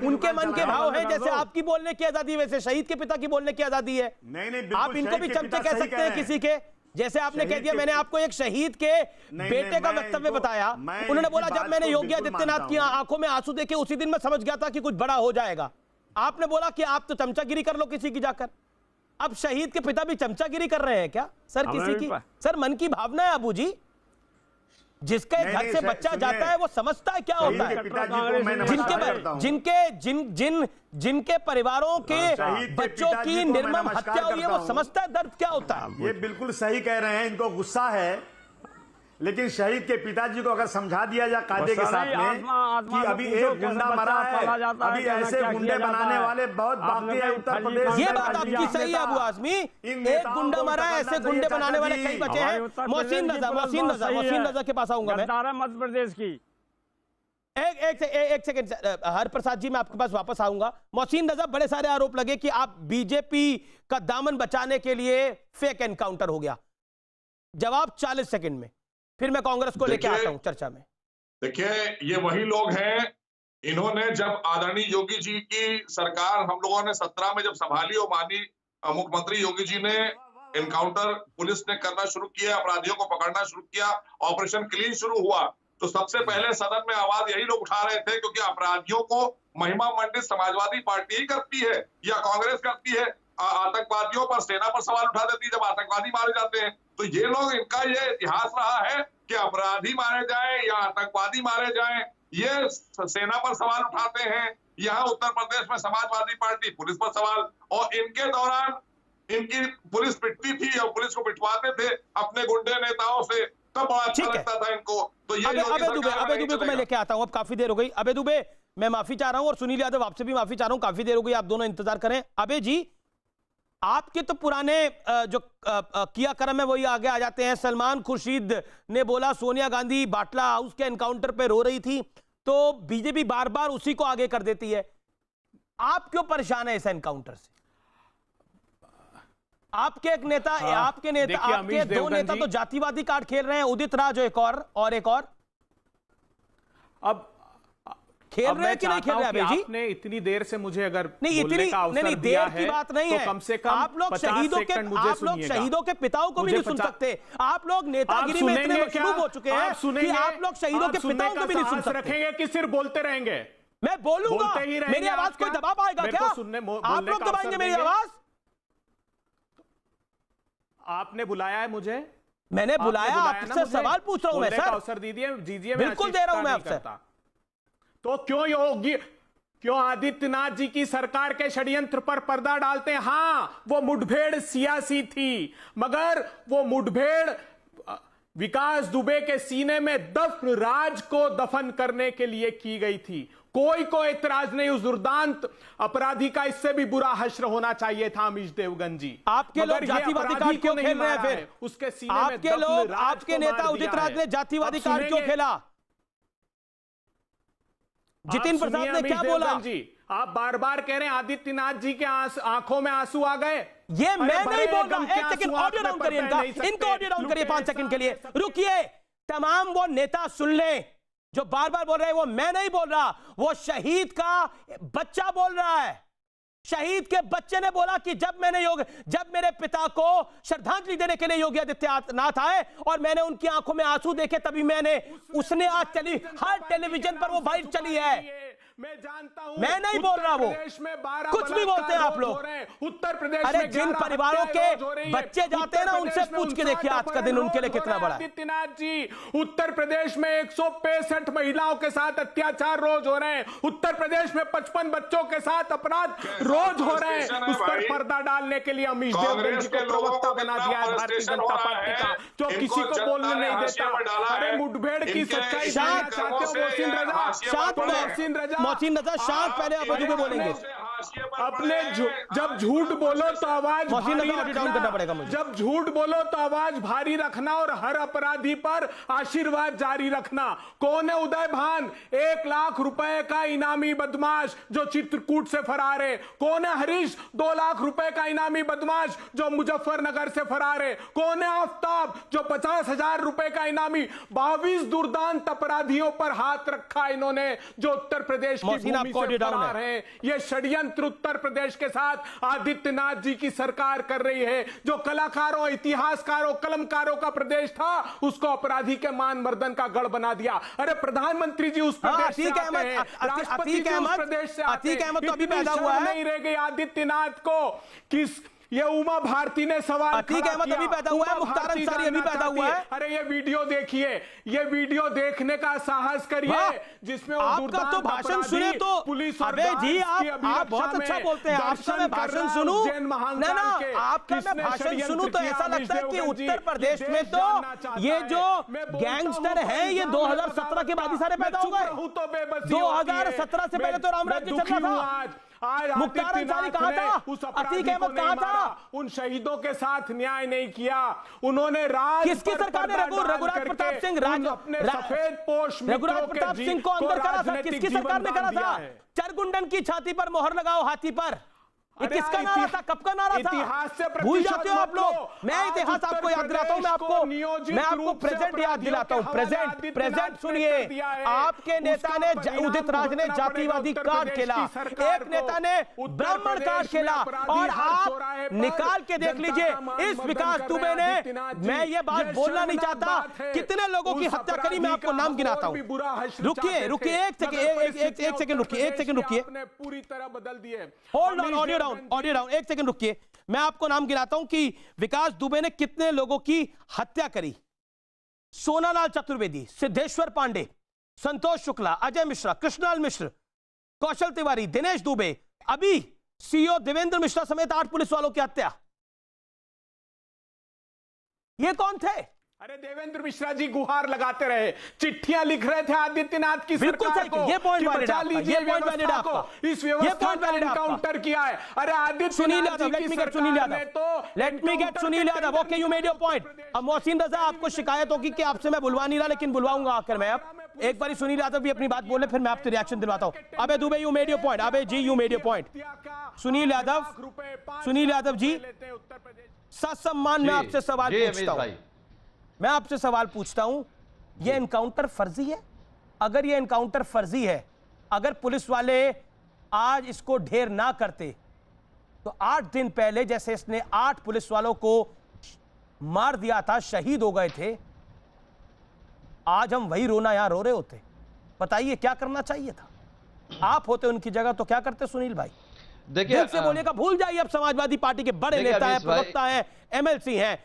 उनके मन के भाव हैं जैसे आपकी बोलने की आजादी, वैसे शहीद के पिता की बोलने की आजादी है? नहीं, आप इनको भी चमचे कह सकते हैं किसी के, जैसे आपने कह दिया। मैंने आपको एक शहीद के बेटे का वक्तव्य बताया, उन्होंने बोला जब मैंने योगी आदित्यनाथ की आंखों में आंसू देखे उसी दिन मैं समझ गया था कि कुछ बड़ा हो जाएगा। आपने बोला कि आप तो चमचागिरी कर लो किसी की जाकर। अब शहीद के पिता भी चमचागिरी कर रहे हैं क्या सर किसी की? सर मन की भावना है अबू जी, जिसके घर से बच्चा जाता है वो समझता है क्या होता है। जिनके परिवारों के बच्चों की निर्मम हत्या हुई है वो समझता है दर्द क्या होता है। ये बिल्कुल सही कह रहे हैं, इनको गुस्सा है, लेकिन शहीद के पिताजी को अगर समझा दिया जाए कायदे के साथ में कि अभी एक गुंडा मरा है, अभी ऐसे गुंडे बनाने वाले बहुत बाकी है उत्तर प्रदेश। ये बात आपकी सही है अबू आजमी, एक गुंडा मरा है, ऐसे गुंडे बनाने वाले कई बचे हैं। मोहसिन नजर के पास आऊंगा मैं, मध्य प्रदेश की। एक सेकंड हर प्रसाद जी मैं आपके पास वापस आऊंगा। मोहसिन नजर, बड़े सारे आरोप लगे कि आप बीजेपी का दामन बचाने के लिए फेक एनकाउंटर हो गया। जवाब 40 सेकंड में, फिर मैं कांग्रेस को लेकर आता हूं चर्चा में। देखिए ये वही लोग हैं, इन्होंने जब आदरणीय योगी जी की सरकार हम लोगों ने 17 में जब संभाली और माननीय मुख्यमंत्री योगी जी ने एनकाउंटर पुलिस ने करना शुरू किया, अपराधियों को पकड़ना शुरू किया, ऑपरेशन क्लीन शुरू हुआ, तो सबसे पहले सदन में आवाज यही लोग उठा रहे थे, क्योंकि अपराधियों को महिमा मंडित समाजवादी पार्टी ही करती है या कांग्रेस करती है। आतंकवादियों पर सेना पर सवाल उठा देती है जब आतंकवादी मारे जाते हैं। तो ये लोग, इनका ये इतिहास रहा है कि अपराधी मारे जाएं या आतंकवादी मारे जाएं, ये सेना पर सवाल उठाते हैं। यहाँ उत्तर प्रदेश में समाजवादी पार्टी पुलिस पर सवाल, और इनके दौरान इनकी पुलिस पिटती थी और पुलिस को पिटवाते थे अपने गुंडे नेताओं से, तब बड़ा अच्छा लगता था इनको। तो ये अबे दुबे को मैं लेके आता हूं, अब काफी देर हो गई। अबे दुबे मैं माफी चाह रहा हूं, और सुनील यादव आपसे भी माफी चाह रहा हूं, काफी देर हो गई, आप दोनों इंतजार करें। अबे जी, आपके तो पुराने जो किया कर्म है वही आगे आ जाते हैं। सलमान खुर्शीद ने बोला सोनिया गांधी बाटला हाउस के एनकाउंटर पे रो रही थी, तो बीजेपी बार बार उसी को आगे कर देती है। आप क्यों परेशान है इस एनकाउंटर से? आपके एक नेता, आपके दो नेता तो जातिवादी कार्ड खेल रहे हैं, उदित राज एक और अब खेल रहे हैं कि नहीं खेल रहे हैं? आपने इतनी देर से मुझे अगर नहीं बोलने का अवसर दिया देर की बात नहीं तो है, कम से कम आप लोग शहीदों के पिताओं को भी नहीं सुन सकते। आप लोग नेतागिरी में इतने मशरूब हो चुके हैं कि आप लोग शहीदों के पिताओं को भी नहीं सुन सकते। रखेंगे कि सिर्फ बोलते रहेंगे? मैं बोलूंगा, मेरी आवाज कोई दबा पाएगा क्या? आप लोग दबाएंगे मेरी आवाज? आपने बुलाया है मुझे, मैंने बुलाया, आपसे सवाल पूछ रहा हूं मैं सर। अवसर दीजिए, बिल्कुल दे रहा हूं मैं आपसे। तो क्यों योगी क्यों आदित्यनाथ जी की सरकार के षड्यंत्र पर पर्दा डालते हैं? हाँ, वो मुठभेड़ सियासी थी, मगर वो मुठभेड़ विकास दुबे के सीने में दफन राज को दफन करने के लिए की गई थी। कोई एतराज नहीं, उस दुर्दांत अपराधी का इससे भी बुरा हश्र होना चाहिए था अमीश देवगन जी। आपके लोग जातिवादी कार्ड क्यों खेल रहे हैं फिर? उसके सीने में आपके लोग, आपके नेता उदित राज ने जातिवादी कार्ड क्यों खेला? जितिन प्रसाद ने क्या बोला? जी, आप बार बार कह रहे हैं आदित्यनाथ जी के आंखों में आंसू आ गए। ये मैं नहीं बोल रहा। एक सेकंड ऑडियो डाउन करिए इनका ऑडियो डाउन करिए 5 सेकंड के लिए। रुकिए, तमाम वो नेता सुन लें जो बार बार बोल रहे हैं। वो मैं नहीं बोल रहा, वो शहीद का बच्चा बोल रहा है। शहीद के बच्चे ने बोला कि जब मेरे पिता को श्रद्धांजलि देने के लिए योगी आदित्यनाथ आए और मैंने उनकी आंखों में आंसू देखे, तभी उसने आज हर टेलीविजन पर वो बाइट चली है। मैं जानता हूं, मैं नहीं बोल रहा। वो कुछ भी बोलते हैं आप लोग। उत्तर प्रदेश अरे में जिन परिवारों के बच्चे जाते हैं ना, उनसे पूछ के देखिए आज का दिन उनके लिए कितना बड़ा है। आदित्यनाथ जी, उत्तर प्रदेश में 165 महिलाओं के साथ अत्याचार रोज हो रहे हैं। उत्तर प्रदेश में 55 बच्चों के साथ अपराध रोज हो रहे हैं। उस पर पर्दा डालने के लिए अमीश देवगन जी को प्रवक्ता बना दिया है भारतीय जनता पार्टी का, जो किसी को बोलने नहीं देता। अरे मुठभेड़ की सच्चाई जानना चाहते हो मोहसिन रजा? मोहसिन रजा शांत, पहले आप दुबे बोलेंगे। अपने जब झूठ बोलो तो आवाज भारी डाउन करना पड़ेगा मुझे। जब झूठ बोलो तो आवाज भारी रखना और हर अपराधी पर आशीर्वाद जारी रखना। कौन है उदय भान, 1 लाख रुपए का इनामी बदमाश जो चित्रकूट से फरार है? कौन है हरीश, 2 लाख रुपए का इनामी बदमाश जो मुजफ्फरनगर से फरार है? कौन है आफ्ताब जो 50,000 रुपए का इनामी? 22 दुर्दांत अपराधियों पर हाथ रखा इन्होंने जो उत्तर प्रदेश की भूमि से फरार है। ये षड्यंत्र उत्तर प्रदेश के साथ आदित्यनाथ जी की सरकार कर रही है। जो कलाकारों, इतिहासकारों, कलमकारों का प्रदेश था, उसको अपराधी के मान मर्दन का गढ़ बना दिया। अरे प्रधानमंत्री जी उस प्रदेश से आते हैं, राष्ट्रपति जी उस प्रदेश से आते हैं। तो अभी पैदा हुआ है, नहीं रह गई आदित्यनाथ को। किस ये उमा भारती ने सवाल अतीक अहमद अभी पैदा हुआ है, मुख्तार अंसारी अभी पैदा हुआ है। अरे ये वीडियो देखिए, ये वीडियो देखने का साहस करिए जिसमें आपका तो भाषण सुने तो पुलिस। अबे जी आप बहुत अच्छा बोलते हैं। आपका मैं भाषण सुनूं ना, आपका मैं भाषण सुनूं तो ऐसा लगता है कि उत्तर प्रदेश में तो ये जो गैंगस्टर है ये 2017 के बाद ही सारे पैदा हो गए। 2017 से पहले तो राम राज्य चल रहा था। मुख्तार अंसारी कहां था? अतीक अहमद कहां था? उन शहीदों के साथ न्याय नहीं किया उन्होंने। किसकी सरकार ने रघुराज प्रताप सिंह सफेद पोष रघुराज प्रताप सिंह को अंदर करा था? किसकी सरकार ने करा था? चरगुंडन की छाती पर मोहर लगाओ हाथी पर, ये किसका नारा था? कब का नारा था? इतिहास से भूल जाते हो आप लोग। मैं इतिहास आपको याद दिलाता हूं। मैं आपको प्रेजेंट याद दिलाता हूं। प्रेजेंट सुनिए। आपके नेता ने उदित राज ने जातिवादी कार्ड खेला, एक नेता ने ब्राह्मण कार्ड खेला, और आप निकाल के देख लीजिए इस विकास दुबे ने, मैं ये बात बोलना नहीं चाहता, कितने लोगों की हत्या करी। मैं आपको नाम गिनाता हूं। रुकिए एक सेकंड रुकिए। पूरी तरह बदल दिए। होल्ड ऑन, ऑडियो डाउन, एक सेकंड रुकिए। मैं आपको नाम गिनाता हूं कि विकास दुबे ने कितने लोगों की हत्या करी। सोनालाल चतुर्वेदी, सिद्धेश्वर पांडे, संतोष शुक्ला, अजय मिश्रा, कृष्णलाल मिश्र, कौशल तिवारी, दिनेश दुबे, अभी सीईओ देवेंद्र मिश्रा समेत 8 पुलिस वालों की हत्या। ये कौन थे? अरे देवेंद्र मिश्रा जी गुहार लगाते रहे, चिट्ठियां लिख रहे थे आदित्यनाथ की सरकार को। ये पॉइंट वैलिड है, ये पॉइंट वैलिड है आपका। इस व्यवस्था को एनकाउंटर किया है। अरे आदित्यनाथ जी की सरकार ने तो let me gate Sunil Yadav. Okay, you made your point. अब मोहसिन रजा, आपको शिकायत होगी कि आपसे मैं बुलवा नहीं रहा, लेकिन बुलवाऊंगा आखिर में। अब एक बार सुनील यादव भी अपनी बात बोले, फिर मैं आपसे रिएक्शन दिलवाता हूं। Abhay Dubey, you made your point. Abhay ji, you made your point. Sunil Yadav ji, ससम्मान में आपसे सवाल पूछता हूं। मैं आपसे सवाल पूछता हूं, यह एनकाउंटर फर्जी है? अगर यह एनकाउंटर फर्जी है, अगर पुलिस वाले आज इसको ढेर ना करते तो 8 दिन पहले जैसे इसने 8 पुलिस वालों को मार दिया था, शहीद हो गए थे, आज हम वही रोना यहां रो रहे होते। बताइए क्या करना चाहिए था? आप होते उनकी जगह तो क्या करते सुनील भाई? देखिए, दिल से बोलेगा भूल जाइए। अब समाजवादी पार्टी के बड़े नेता हैं, प्रवक्ता हैं, एमएलसी हैं,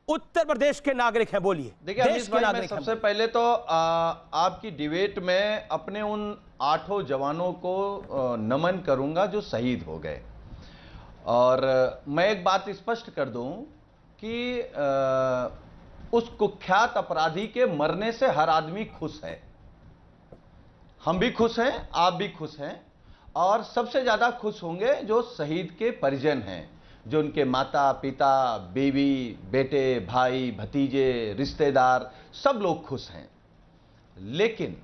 उत्तर प्रदेश के नागरिक हैं। बोलिए। देखिए अमीश भाई, मैं सबसे पहले तो आपकी डिबेट में अपने उन 8 जवानों को नमन करूंगा जो शहीद हो गए। और मैं एक बात स्पष्ट कर दूं कि उस कुख्यात अपराधी के मरने से हर आदमी खुश है। हम भी खुश हैं, आप भी खुश हैं, और सबसे ज्यादा खुश होंगे जो शहीद के परिजन हैं, जो उनके माता पिता, बीवी, बेटे, भाई, भतीजे, रिश्तेदार, सब लोग खुश हैं। लेकिन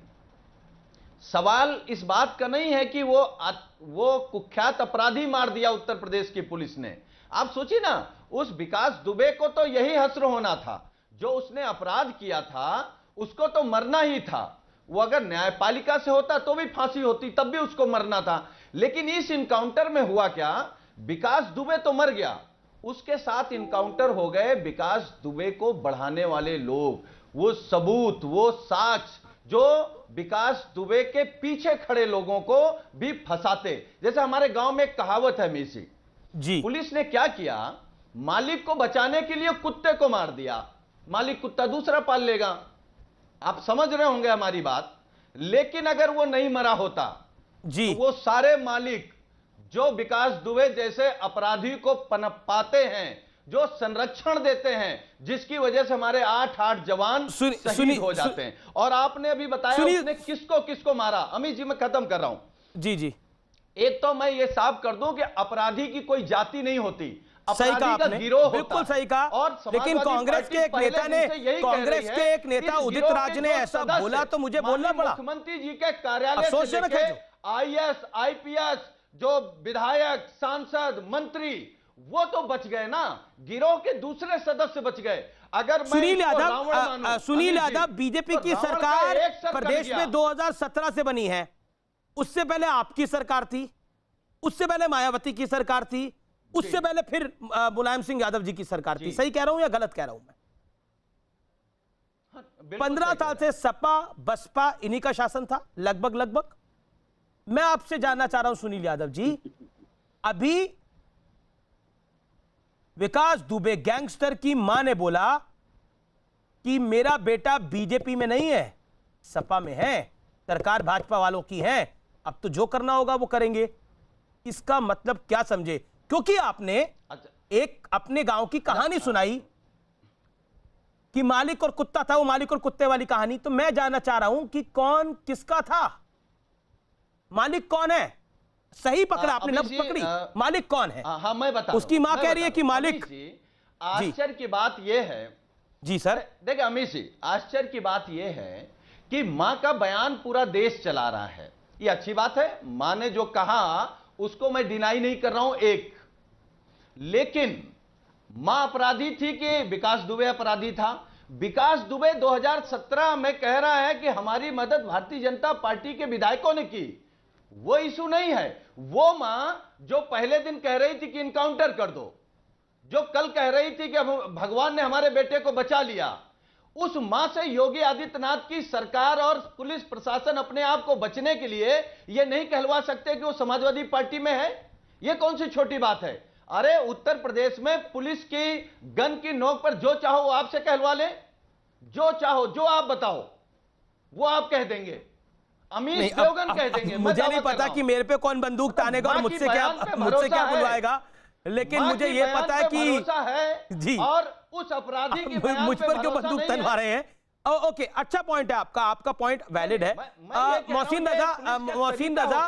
सवाल इस बात का नहीं है कि वो कुख्यात अपराधी मार दिया उत्तर प्रदेश की पुलिस ने। आप सोचिए ना, उस विकास दुबे को तो यही हश्र होना था, जो उसने अपराध किया था उसको तो मरना ही था। वो अगर न्यायपालिका से होता तो भी फांसी होती, तब भी उसको मरना था। लेकिन इस इनकाउंटर में हुआ क्या, विकास दुबे तो मर गया, उसके साथ इनकाउंटर हो गए विकास दुबे को बढ़ाने वाले लोग, वो सबूत, वो साक्ष्य जो विकास दुबे के पीछे खड़े लोगों को भी फंसाते। जैसे हमारे गांव में एक कहावत है मीसी जी, पुलिस ने क्या किया, मालिक को बचाने के लिए कुत्ते को मार दिया, मालिक कुत्ता दूसरा पाल लेगा। आप समझ रहे होंगे हमारी बात। लेकिन अगर वो नहीं मरा होता जी, तो वो सारे मालिक जो विकास दुबे जैसे अपराधी को पनप पाते हैं, जो संरक्षण देते हैं, जिसकी वजह से हमारे 8 जवान शहीद हो जाते हैं। और आपने अभी बताया उसने किसको किसको मारा। अमित जी, मैं खत्म कर रहा हूं। जी जी, एक तो मैं ये साफ कर दूं कि अपराधी की कोई जाति नहीं होती, सही कहा आपने, गिरोह बिल्कुल सही कहा। और लेकिन कांग्रेस के एक नेता ने, कांग्रेस के एक नेता उदित राज ने ऐसा बोला तो मुझे बोलना पड़ा। मुख्यमंत्री जी के कार्यालय से लेके IAS, IPS, जो विधायक, सांसद, मंत्री, वो तो बच गए ना, गिरोह के दूसरे सदस्य बच गए। अगर सुनील यादव, बीजेपी की सरकार प्रदेश में 2017 से बनी है, उससे पहले आपकी सरकार थी, उससे पहले मायावती की सरकार थी, उससे पहले फिर मुलायम सिंह यादव जी की सरकार थी। सही कह रहा हूं या गलत कह रहा हूं मैं? 15 साल से सपा बसपा इन्हीं का शासन था लगभग। मैं आपसे जानना चाह रहा हूं सुनील यादव जी, अभी विकास दुबे गैंगस्टर की मां ने बोला कि मेरा बेटा बीजेपी में नहीं है, सपा में है, सरकार भाजपा वालों की है, अब तो जो करना होगा वो करेंगे। इसका मतलब क्या समझे? क्योंकि आपने एक अपने गांव की कहानी सुनाई कि मालिक और कुत्ता था, वो मालिक और कुत्ते वाली कहानी। तो मैं जानना चाह रहा हूं कि कौन किसका था, मालिक कौन है? सही पकड़ा आपने, लफ्ज पकड़ी, मालिक कौन है? हाँ, मैं बता, उसकी मां कह रही है कि मालिक। आश्चर्य की बात यह है जी सर, देखिए अमित जी, आश्चर्य की बात यह है कि मां का बयान पूरा देश चला रहा है, ये अच्छी बात है। मां ने जो कहा उसको मैं डिनाई नहीं कर रहा हूं एक, लेकिन मां अपराधी थी कि विकास दुबे अपराधी था? विकास दुबे 2017 में कह रहा है कि हमारी मदद भारतीय जनता पार्टी के विधायकों ने की, वो इशू नहीं है। वो मां जो पहले दिन कह रही थी कि इनकाउंटर कर दो, जो कल कह रही थी कि भगवान ने हमारे बेटे को बचा लिया, उस मां से योगी आदित्यनाथ की सरकार और पुलिस प्रशासन अपने आप को बचने के लिए यह नहीं कहलवा सकते कि वो समाजवादी पार्टी में है। यह कौन सी छोटी बात है? अरे उत्तर प्रदेश में पुलिस की गन की नोक पर जो चाहो वो आपसे कहलवा ले, जो चाहो, जो आप बताओ वो आप कह देंगे, अमित स्लोगन कह देंगे। मुझे नहीं पता कि मेरे पे कौन बंदूक तानेगा और मुझसे क्या बुलवाएगा, लेकिन मुझे ये पता है कि जी, और उस अपराधी की मुझ पर क्यों बंदूक तलवा रहे हैं। ओके, अच्छा पॉइंट है आपका पॉइंट वैलिड है। मोहसिन रजा,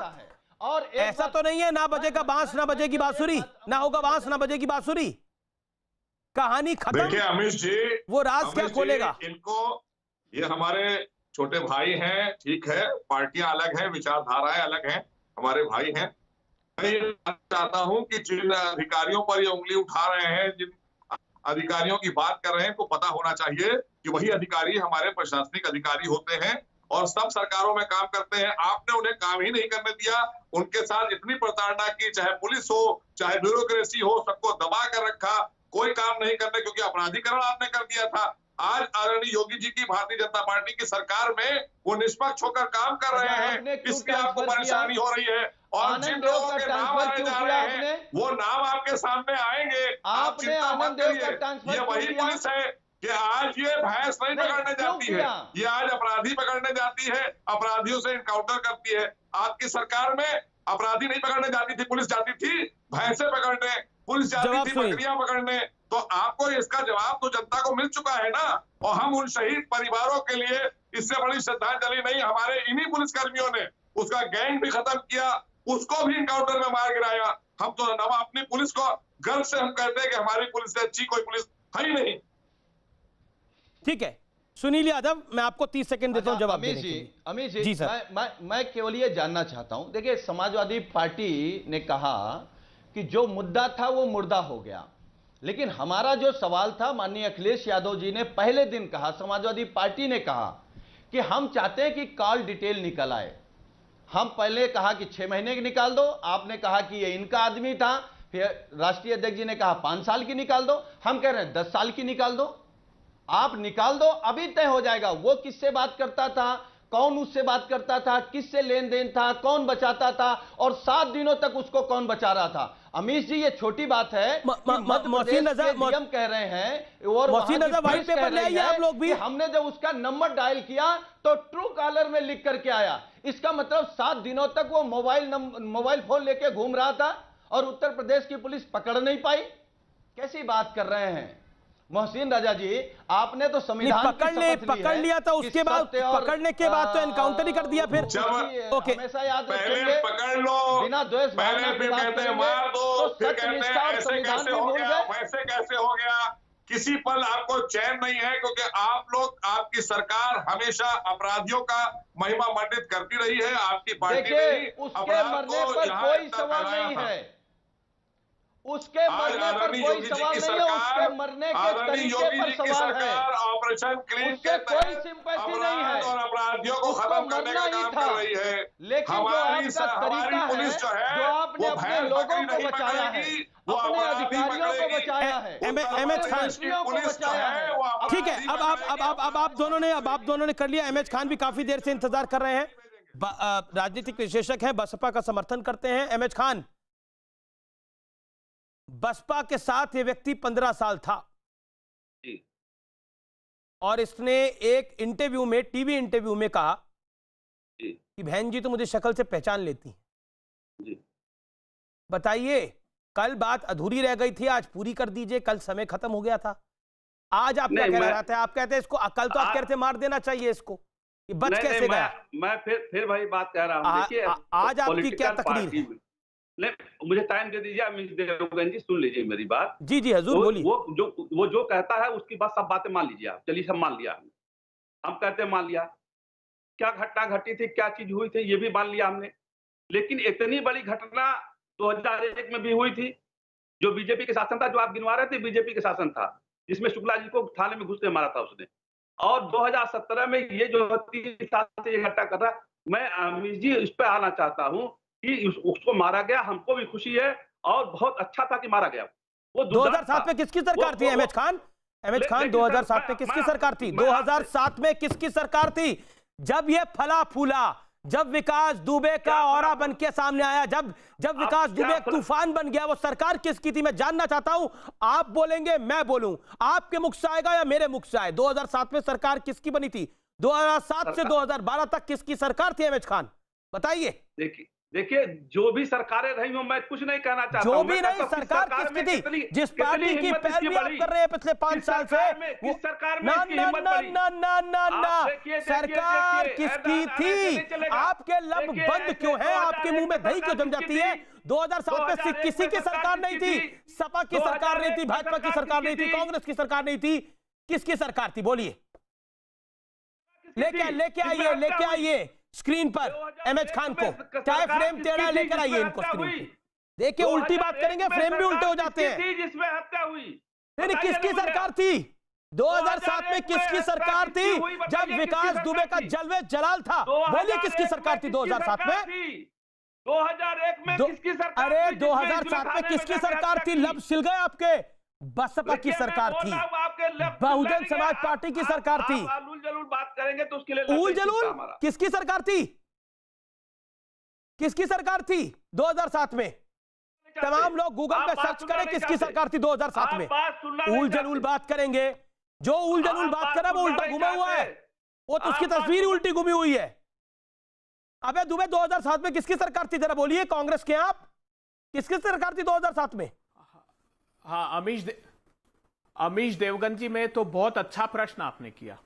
और ऐसा तो नहीं है ना बजेगा बांस ना बजेगी बांसुरी, ना होगा बांस ना बजेगी बांसुरी, कहानी खत्म। देखिए अमित जी, वो राज क्या खोलेगा? इनको, ये हमारे छोटे भाई हैं, ठीक है, पार्टियां अलग हैं, विचारधाराएं अलग हैं, हमारे भाई हैं। मैं ये चाहता हूं कि जिन अधिकारियों पर ये उंगली उठा रहे हैं, जिन अधिकारियों की बात कर रहे हैं, को पता होना चाहिए कि वही अधिकारी हमारे प्रशासनिक अधिकारी होते हैं और सब सरकारों में काम करते हैं। आपने उन्हें काम ही नहीं करने दिया, उनके साथ इतनी प्रताड़ना की, चाहे पुलिस हो चाहे ब्यूरोक्रेसी हो, सबको दबा कर रखा, कोई काम नहीं करने, क्योंकि अपराधीकरण आपने कर दिया था। आज आदरणीय योगी जी की भारतीय जनता पार्टी की सरकार में वो निष्पक्ष होकर काम कर रहे हैं, इसलिए आपको परेशानी हो रही है। और जिन लोगों के नाम आने जा रहे हैं वो नाम आपके सामने आएंगे। आप चिंता मत करिए, ये वही पुलिस है कि आज ये भैंस नहीं पकड़ने जाती है, ये आज अपराधी पकड़ने जाती है, अपराधियों से इनकाउंटर करती है। आपकी सरकार में अपराधी नहीं पकड़ने जाती थी, पुलिस जाती थी भैंसे पकड़ने, पुलिस जाती थी बकरियां पकड़ने। तो आपको इसका जवाब तो जनता को मिल चुका है ना। और हम उन शहीद परिवारों के लिए इससे बड़ी श्रद्धांजलि नहीं, हमारे इन्हीं पुलिसकर्मियों ने उसका गैंग भी खत्म किया, उसको भी इनकाउंटर में मार गिराया। हम तो अपनी पुलिस को गर्व से हम कहते हैं कि हमारी पुलिस से अच्छी कोई पुलिस है ही नहीं। ठीक है सुनील यादव, मैं आपको 30 सेकंड देता हूं जवाब देने के लिए। अमीश जी जी सर, मैं केवल ये जानना चाहता हूं, देखिए समाजवादी पार्टी ने कहा कि जो मुद्दा था वो मुर्दा हो गया, लेकिन हमारा जो सवाल था माननीय अखिलेश यादव जी ने पहले दिन कहा, समाजवादी पार्टी ने कहा कि हम चाहते हैं कि कॉल डिटेल निकल आए। हम पहले कहा कि 6 महीने की निकाल दो, आपने कहा कि ये इनका आदमी था, फिर राष्ट्रीय अध्यक्ष जी ने कहा 5 साल की निकाल दो, हम कह रहे हैं 10 साल की निकाल दो। आप निकाल दो, अभी तय हो जाएगा वो किससे बात करता था, कौन उससे बात करता था, किससे लेन देन था, कौन बचाता था, और 7 दिनों तक उसको कौन बचा रहा था। अमीश जी ये छोटी बात है कि मध्य प्रदेश के डीएम कह रहे हैं और व्हाइट पेपर ले आइए आप लोग भी। हमने जब उसका नंबर डायल किया तो ट्रू कॉलर में लिख करके आया। इसका मतलब 7 दिनों तक वो मोबाइल फोन लेके घूम रहा था और उत्तर प्रदेश की पुलिस पकड़ नहीं पाई। कैसी बात कर रहे हैं मोहसिन रजा जी, आपने तो संविधान पकड़ लिया था, उसके बाद पकड़ने के बाद तो एनकाउंटर ही कर दिया। फिर ओके, हमेशा याद पहले पकड़ लो, बिना द्वेष भावना फिर कहते हैं मार दो, फिर कहते हैं ऐसे कैसे हो गया, वैसे कैसे हो गया। किसी पल आपको चैन नहीं है, क्योंकि आप लोग, आपकी सरकार हमेशा अपराधियों का महिमा मंडित करती रही है। आपकी पार्टी ने उसके मरने पर कोई सवाल नहीं है, उसके मरने पर कोई सवाल नहीं है, उसके मरने के तरीके पर सवाल है। ऑपरेशन क्लीन के कोई सिंपैथी नहीं है और अपराधियों को खत्म करने का काम कर रही है। लेकिन हमारी पुलिस जो है जो आपने अपने लोगों को बचाया है, अपने अधिकारियों को बचाया है, एमएच खान पुलिस है। ठीक है, अब आप दोनों ने कर लिया। एमएच खान भी काफी देर से इंतजार कर रहे हैं, राजनीतिक विशेषज्ञ हैं, बसपा का समर्थन करते हैं। एमएच खान, बसपा के साथ ये व्यक्ति 15 साल था और इसने एक इंटरव्यू में, टीवी इंटरव्यू में कहा कि बहन जी तो मुझे शक्ल से पहचान लेती हैं। बताइए, कल बात अधूरी रह गई थी, आज पूरी कर दीजिए। कल समय खत्म हो गया था, आज आप क्या कह रहे थे? आप कहते हैं इसको, कल तो आप कह रहे थे मार देना चाहिए इसको, ये बच कैसे गया? मैं फिर वही बात कह रहा हूं। देखिए, आज आपकी क्या तकरीर है? नहीं, मुझे टाइम दे दीजिए अमीश देवगन जी, सुन लीजिए मेरी बात। जी जी हजूर बोलिए। वो जो कहता है उसकी बात, सब बातें मान लीजिए आप। चलिए सब मान लिया हमने, हम कहते हैं मान लिया, क्या घटना घटी थी, क्या चीज हुई थी, ये भी मान लिया हमने। लेकिन इतनी बड़ी घटना 2001 में भी हुई थी, जो बीजेपी के शासन था, जो आप गिनवा रहे थे, बीजेपी के शासन था, जिसमें शुक्ला जी को थाने में घुस के मारा था उसने। और 2017 में ये जो 3 साल से ये घटना कर रहा, मैं अमीश जी इस पे आना चाहता हूँ कि उसको मारा गया, हमको भी खुशी है और बहुत अच्छा था कि मारा गया। वो 2007 में किसकी सरकार थी एमएच खान? एमएच खान 2007 में किसकी सरकार थी? 2007 में किसकी सरकार थी? जब ये फला फूला, जब विकास दुबे का औरा बन के सामने आया, जब विकास दुबे एक तूफान बन गया, वो सरकार किसकी थी? मैं जानना चाहता हूं। आप बोलेंगे, मैं बोलूं, आपके मुख से आएगा या मेरे मुख से आए? 2007 में सरकार किसकी बनी थी? 2007 से 2012 तक किसकी सरकार थी एमएच खान? बताइए। देखिए, जो भी सरकारें रही हो, मैं कुछ नहीं कहना चाहता जो भी नहीं, सरकार किसकी थी? जिस पार्टी की पैरवी आप कर रहे हैं पिछले 5 साल से, सरकार ना सरकार किसकी थी? आपके लब बंद क्यों है? आपके मुंह में दही क्यों जम जाती है? 2007 में किसी की सरकार नहीं थी, सपा की सरकार नहीं थी, भाजपा की सरकार नहीं थी, कांग्रेस की सरकार नहीं थी, किसकी सरकार थी? बोलिए, लेके आइए स्क्रीन पर एमएच खान को, चाहे फ्रेम टेढ़ा लेकर आइए इनको स्क्रीन पे। देखिए, उल्टी बात करेंगे, फ्रेम भी उल्टे हो जाते हैं। जिसमें हत्या हुई, नहीं, किसकी सरकार थी? 2007 में किसकी सरकार थी? जब विकास दुबे का जलवे जलाल था, बोलिए किसकी सरकार थी 2007 में? 2001 में किसकी सरकार? अरे 2007 में किसकी सरकार थी? लब सिल गए आपके। बसपा की सरकार थी, बहुजन समाज पार्टी की सरकार थी। उल जलूल बात करेंगे तो उसके लिए उल जलूल किसकी सरकार थी? किसकी सरकार थी 2007 में? तमाम लोग गूगल पे सर्च करें किसकी सरकार थी 2007 में। उल जलूल बात करेंगे, जो उल जलूल बात कर रहा है वो उल्टा घुमा हुआ है, वो तो उसकी तस्वीर ही उल्टी घुमी हुई है। अबे दुबे 2007 में किसकी सरकार थी? जरा बोलिए, कांग्रेस के आप, किसकी सरकार थी 2007 में? हाँ, अमीश देवगन जी, में तो बहुत अच्छा प्रश्न आपने किया।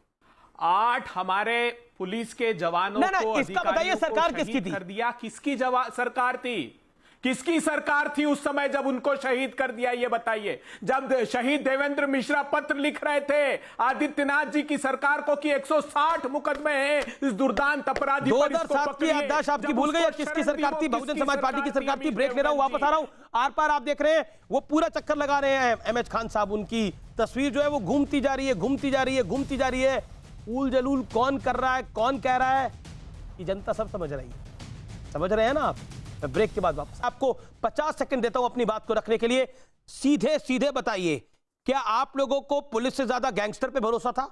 8 हमारे पुलिस के जवानों को, इसका बताइए सरकार किसकी थी? कर दिया। किसकी सरकार थी? किसकी सरकार थी उस समय जब उनको शहीद कर दिया? ये बताइए। जब शहीद देवेंद्र मिश्रा पत्र लिख रहे थे आदित्यनाथ जी की सरकार को कि 160 मुकदमे हैं इस दुर्दांत अपराधी पर, 2007 की याददाश्त आपकी भूल गई है? किसकी सरकार थी? बहुजन समाज पार्टी की सरकार थी। ब्रेक ले रहा हूं, वापस आ रहा हूं। आर पार आप देख रहे हैं, वो पूरा चक्कर लगा रहे हैं एमएच खान साहब। उनकी तस्वीर जो है वो घूमती जा रही है, घूमती जा रही है, घूमती जा रही है। उल जलूल कौन कर रहा है, कौन कह रहा है, ये जनता सब समझ रही है। समझ रहे हैं ना आप? मैं ब्रेक के बाद वापस आपको 50 सेकंड देता हूं अपनी बात को रखने के लिए। सीधे सीधे बताइए, क्या आप लोगों को पुलिस से ज्यादा गैंगस्टर पे भरोसा था?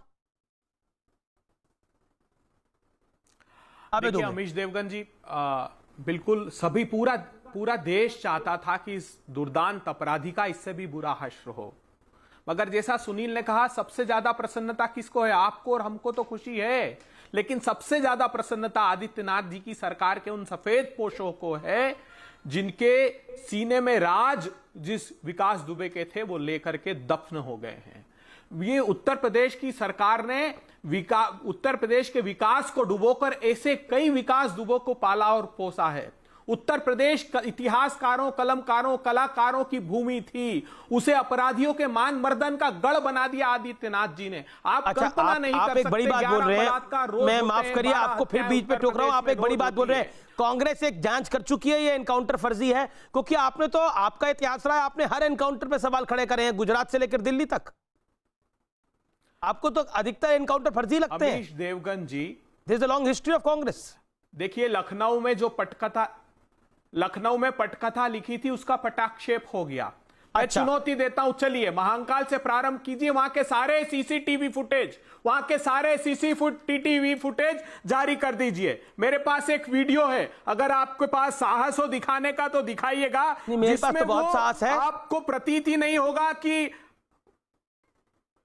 देखिए अमीश देवगन जी, बिल्कुल सभी पूरा देश चाहता था कि इस दुर्दांत अपराधी का इससे भी बुरा हश्र हो, मगर जैसा सुनील ने कहा, सबसे ज्यादा प्रसन्नता किसको है? आपको और हमको तो खुशी है, लेकिन सबसे ज्यादा प्रसन्नता आदित्यनाथ जी की सरकार के उन सफेद पोशों को है जिनके सीने में राज जिस विकास दुबे के थे वो लेकर के दफन हो गए हैं। ये उत्तर प्रदेश की सरकार ने उत्तर प्रदेश के विकास को डुबोकर ऐसे कई विकास दुबों को पाला और पोसा है। उत्तर प्रदेश इतिहासकारों, कलमकारों, कलाकारों की भूमि थी, उसे अपराधियों के मान मर्दन का गढ़ बना दिया आदित्यनाथ जी ने। आप कल्पना नहीं कर सकते। एक बड़ी बात बोल रहे हैं, मैं माफ करिए आपको फिर बीच में टोक रहा हूं। आप एक बड़ी बात बोल रहे हैं, कांग्रेस एक जांच कर चुकी है, ये एनकाउंटर फर्जी है, क्योंकि आपने तो, आपका इतिहास रहा है, आपने हर एनकाउंटर पे सवाल खड़े करे हैं, गुजरात से लेकर दिल्ली तक। आपको तो अधिकतर एनकाउंटर फर्जी लगते हैं। Amish Devgan ji, this is the long history of Congress. देखिए, लखनऊ में पटकथा लिखी थी, उसका पटाक्षेप हो गया। मैं चुनौती देता हूं, चलिए महाकाल से प्रारंभ कीजिए, वहां के सारे सीसीटीवी फुटेज जारी कर दीजिए। मेरे पास एक वीडियो है, अगर आपके पास साहस हो दिखाने का तो दिखाइएगा, जिसमें बहुत साहस है, आपको प्रतीत ही नहीं होगा कि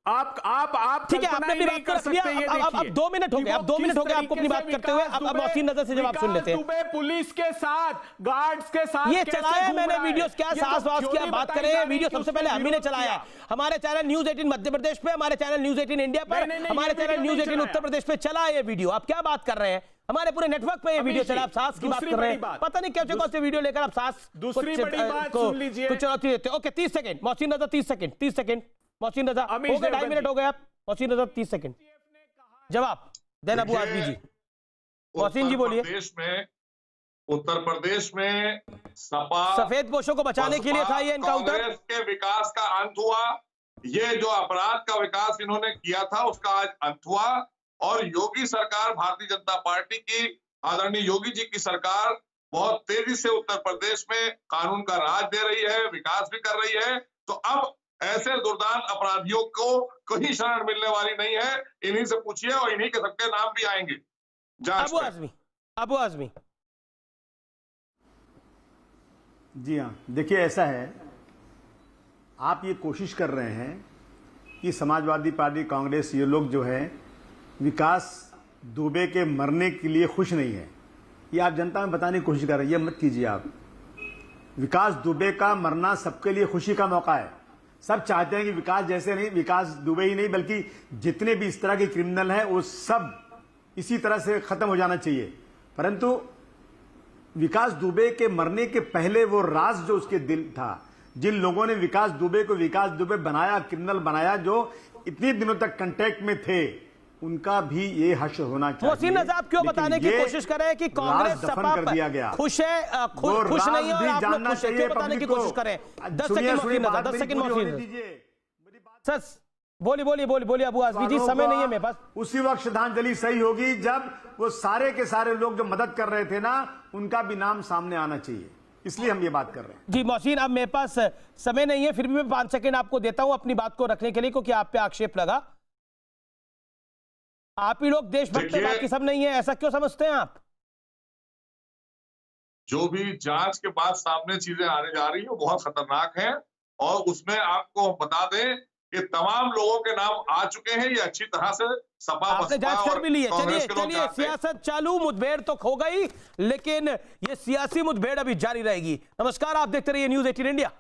आप ठीक है, आपने भी बात कर लिया। अब 2 मिनट हो गए, अब 2 मिनट हो गए आपको अपनी बात करते हुए। अब मोहसिन नजर से जवाब सुन लेते हैं। पुलिस के साथ, गार्ड्स के साथ ये चलाया मैंने वीडियो, क्या साहस क्या बात करें। वीडियो सबसे पहले हम ही ने चलाया, हमारे चैनल न्यूज 18 मध्य प्रदेश पे, हमारे चैनल न्यूज 18 इंडिया पर, हमारे चैनल न्यूज 18 उत्तर प्रदेश पे चला ये वीडियो। आप क्या बात कर रहे हैं? हमारे पूरे नेटवर्क पे ये वीडियो चला, आप साहस की बात कर रहे हैं। पता नहीं क्या कौन से वीडियो लेकर आप साहस दूसरी बड़ी बात सुन लीजिए। कुछ चुनौती देते। ओके, 30 सेकंड मोहसिन नजर, 30 सेकंड मोहसिन नजर, हो गए 2.5 मिनट हो गए। आप मोहसिन नजर 30 सेकंड जवाब देना। अबू आजमी जी, मोहसिन जी बोलिए। उत्तर प्रदेश में सपा सफेद पोशों को बचाने के लिए था ये एनकाउंटर। कांग्रेस के विकास का अंत हुआ, ये जो अपराध का विकास इन्होंने किया था उसका आज अंत हुआ। और योगी सरकार, भारतीय जनता पार्टी की आदरणीय योगी जी की सरकार बहुत तेजी से उत्तर प्रदेश में कानून का राज दे रही है, विकास भी कर रही है। तो अब ऐसे दुर्दांत अपराधियों को कहीं शरण मिलने वाली नहीं है। इन्हीं से पूछिए और इन्हीं के सबके नाम भी आएंगे जांच में। अबू आजमी जी हाँ, देखिए ऐसा है, आप ये कोशिश कर रहे हैं कि समाजवादी पार्टी, कांग्रेस, ये लोग जो है विकास दुबे के मरने के लिए खुश नहीं है, ये आप जनता में बताने की कोशिश कर रहे हैं। ये मत कीजिए आप। विकास दुबे का मरना सबके लिए खुशी का मौका है। सब चाहते हैं कि विकास जैसे नहीं, विकास दुबे ही नहीं बल्कि जितने भी इस तरह के क्रिमिनल हैं वो सब इसी तरह से खत्म हो जाना चाहिए। परंतु विकास दुबे के मरने के पहले वो राज जो उसके दिल था, जिन लोगों ने विकास दुबे को विकास दुबे बनाया, क्रिमिनल बनाया, जो इतने दिनों तक कांटेक्ट में थे, उनका भी ये हश्र होना चाहिए। मोहसिन नजर, आप क्यों बताने की कोशिश कर रहे हैं कि कांग्रेस सपा कर दिया गया, खुश है, खुश नहीं है, और आप लोग खुश हैं, क्यों बताने की कोशिश कर रहे हैं? 10 सेकंड मोहसिन नजर, 10 सेकंड मोहसिन सर, बोलिए अबू आजमी जी, समय नहीं है मेरे पास। उसी वक्त श्रद्धांजलि सही होगी जब वो सारे के सारे लोग जो मदद कर रहे थे ना, उनका भी नाम सामने आना चाहिए, इसलिए हम ये बात कर रहे हैं। जी मोहसिन, अब मेरे पास समय नहीं है, फिर भी मैं 5 सेकंड आपको देता हूं अपनी बात को रखने के लिए, क्योंकि आप पे आक्षेप लगा। आप ही लोग देशभक्त हैं, बाकी सब नहीं है, ऐसा क्यों समझते हैं आप? जो भी जांच के बाद सामने चीजें आने जा रही है वो बहुत खतरनाक है। और उसमें आपको बता दें कि तमाम लोगों के नाम आ चुके हैं, ये अच्छी तरह से सपा आपने बसपा जांच कर और भी ली है। चलिए कांग्रेस के लोग चलिए, जानते हैं। सियासत चालू, मुठभेड़ तो खो गई, लेकिन ये सियासी मुठभेड़ अभी जारी रहेगी। नमस्कार, आप देखते रहिए न्यूज़ 18 इंडिया।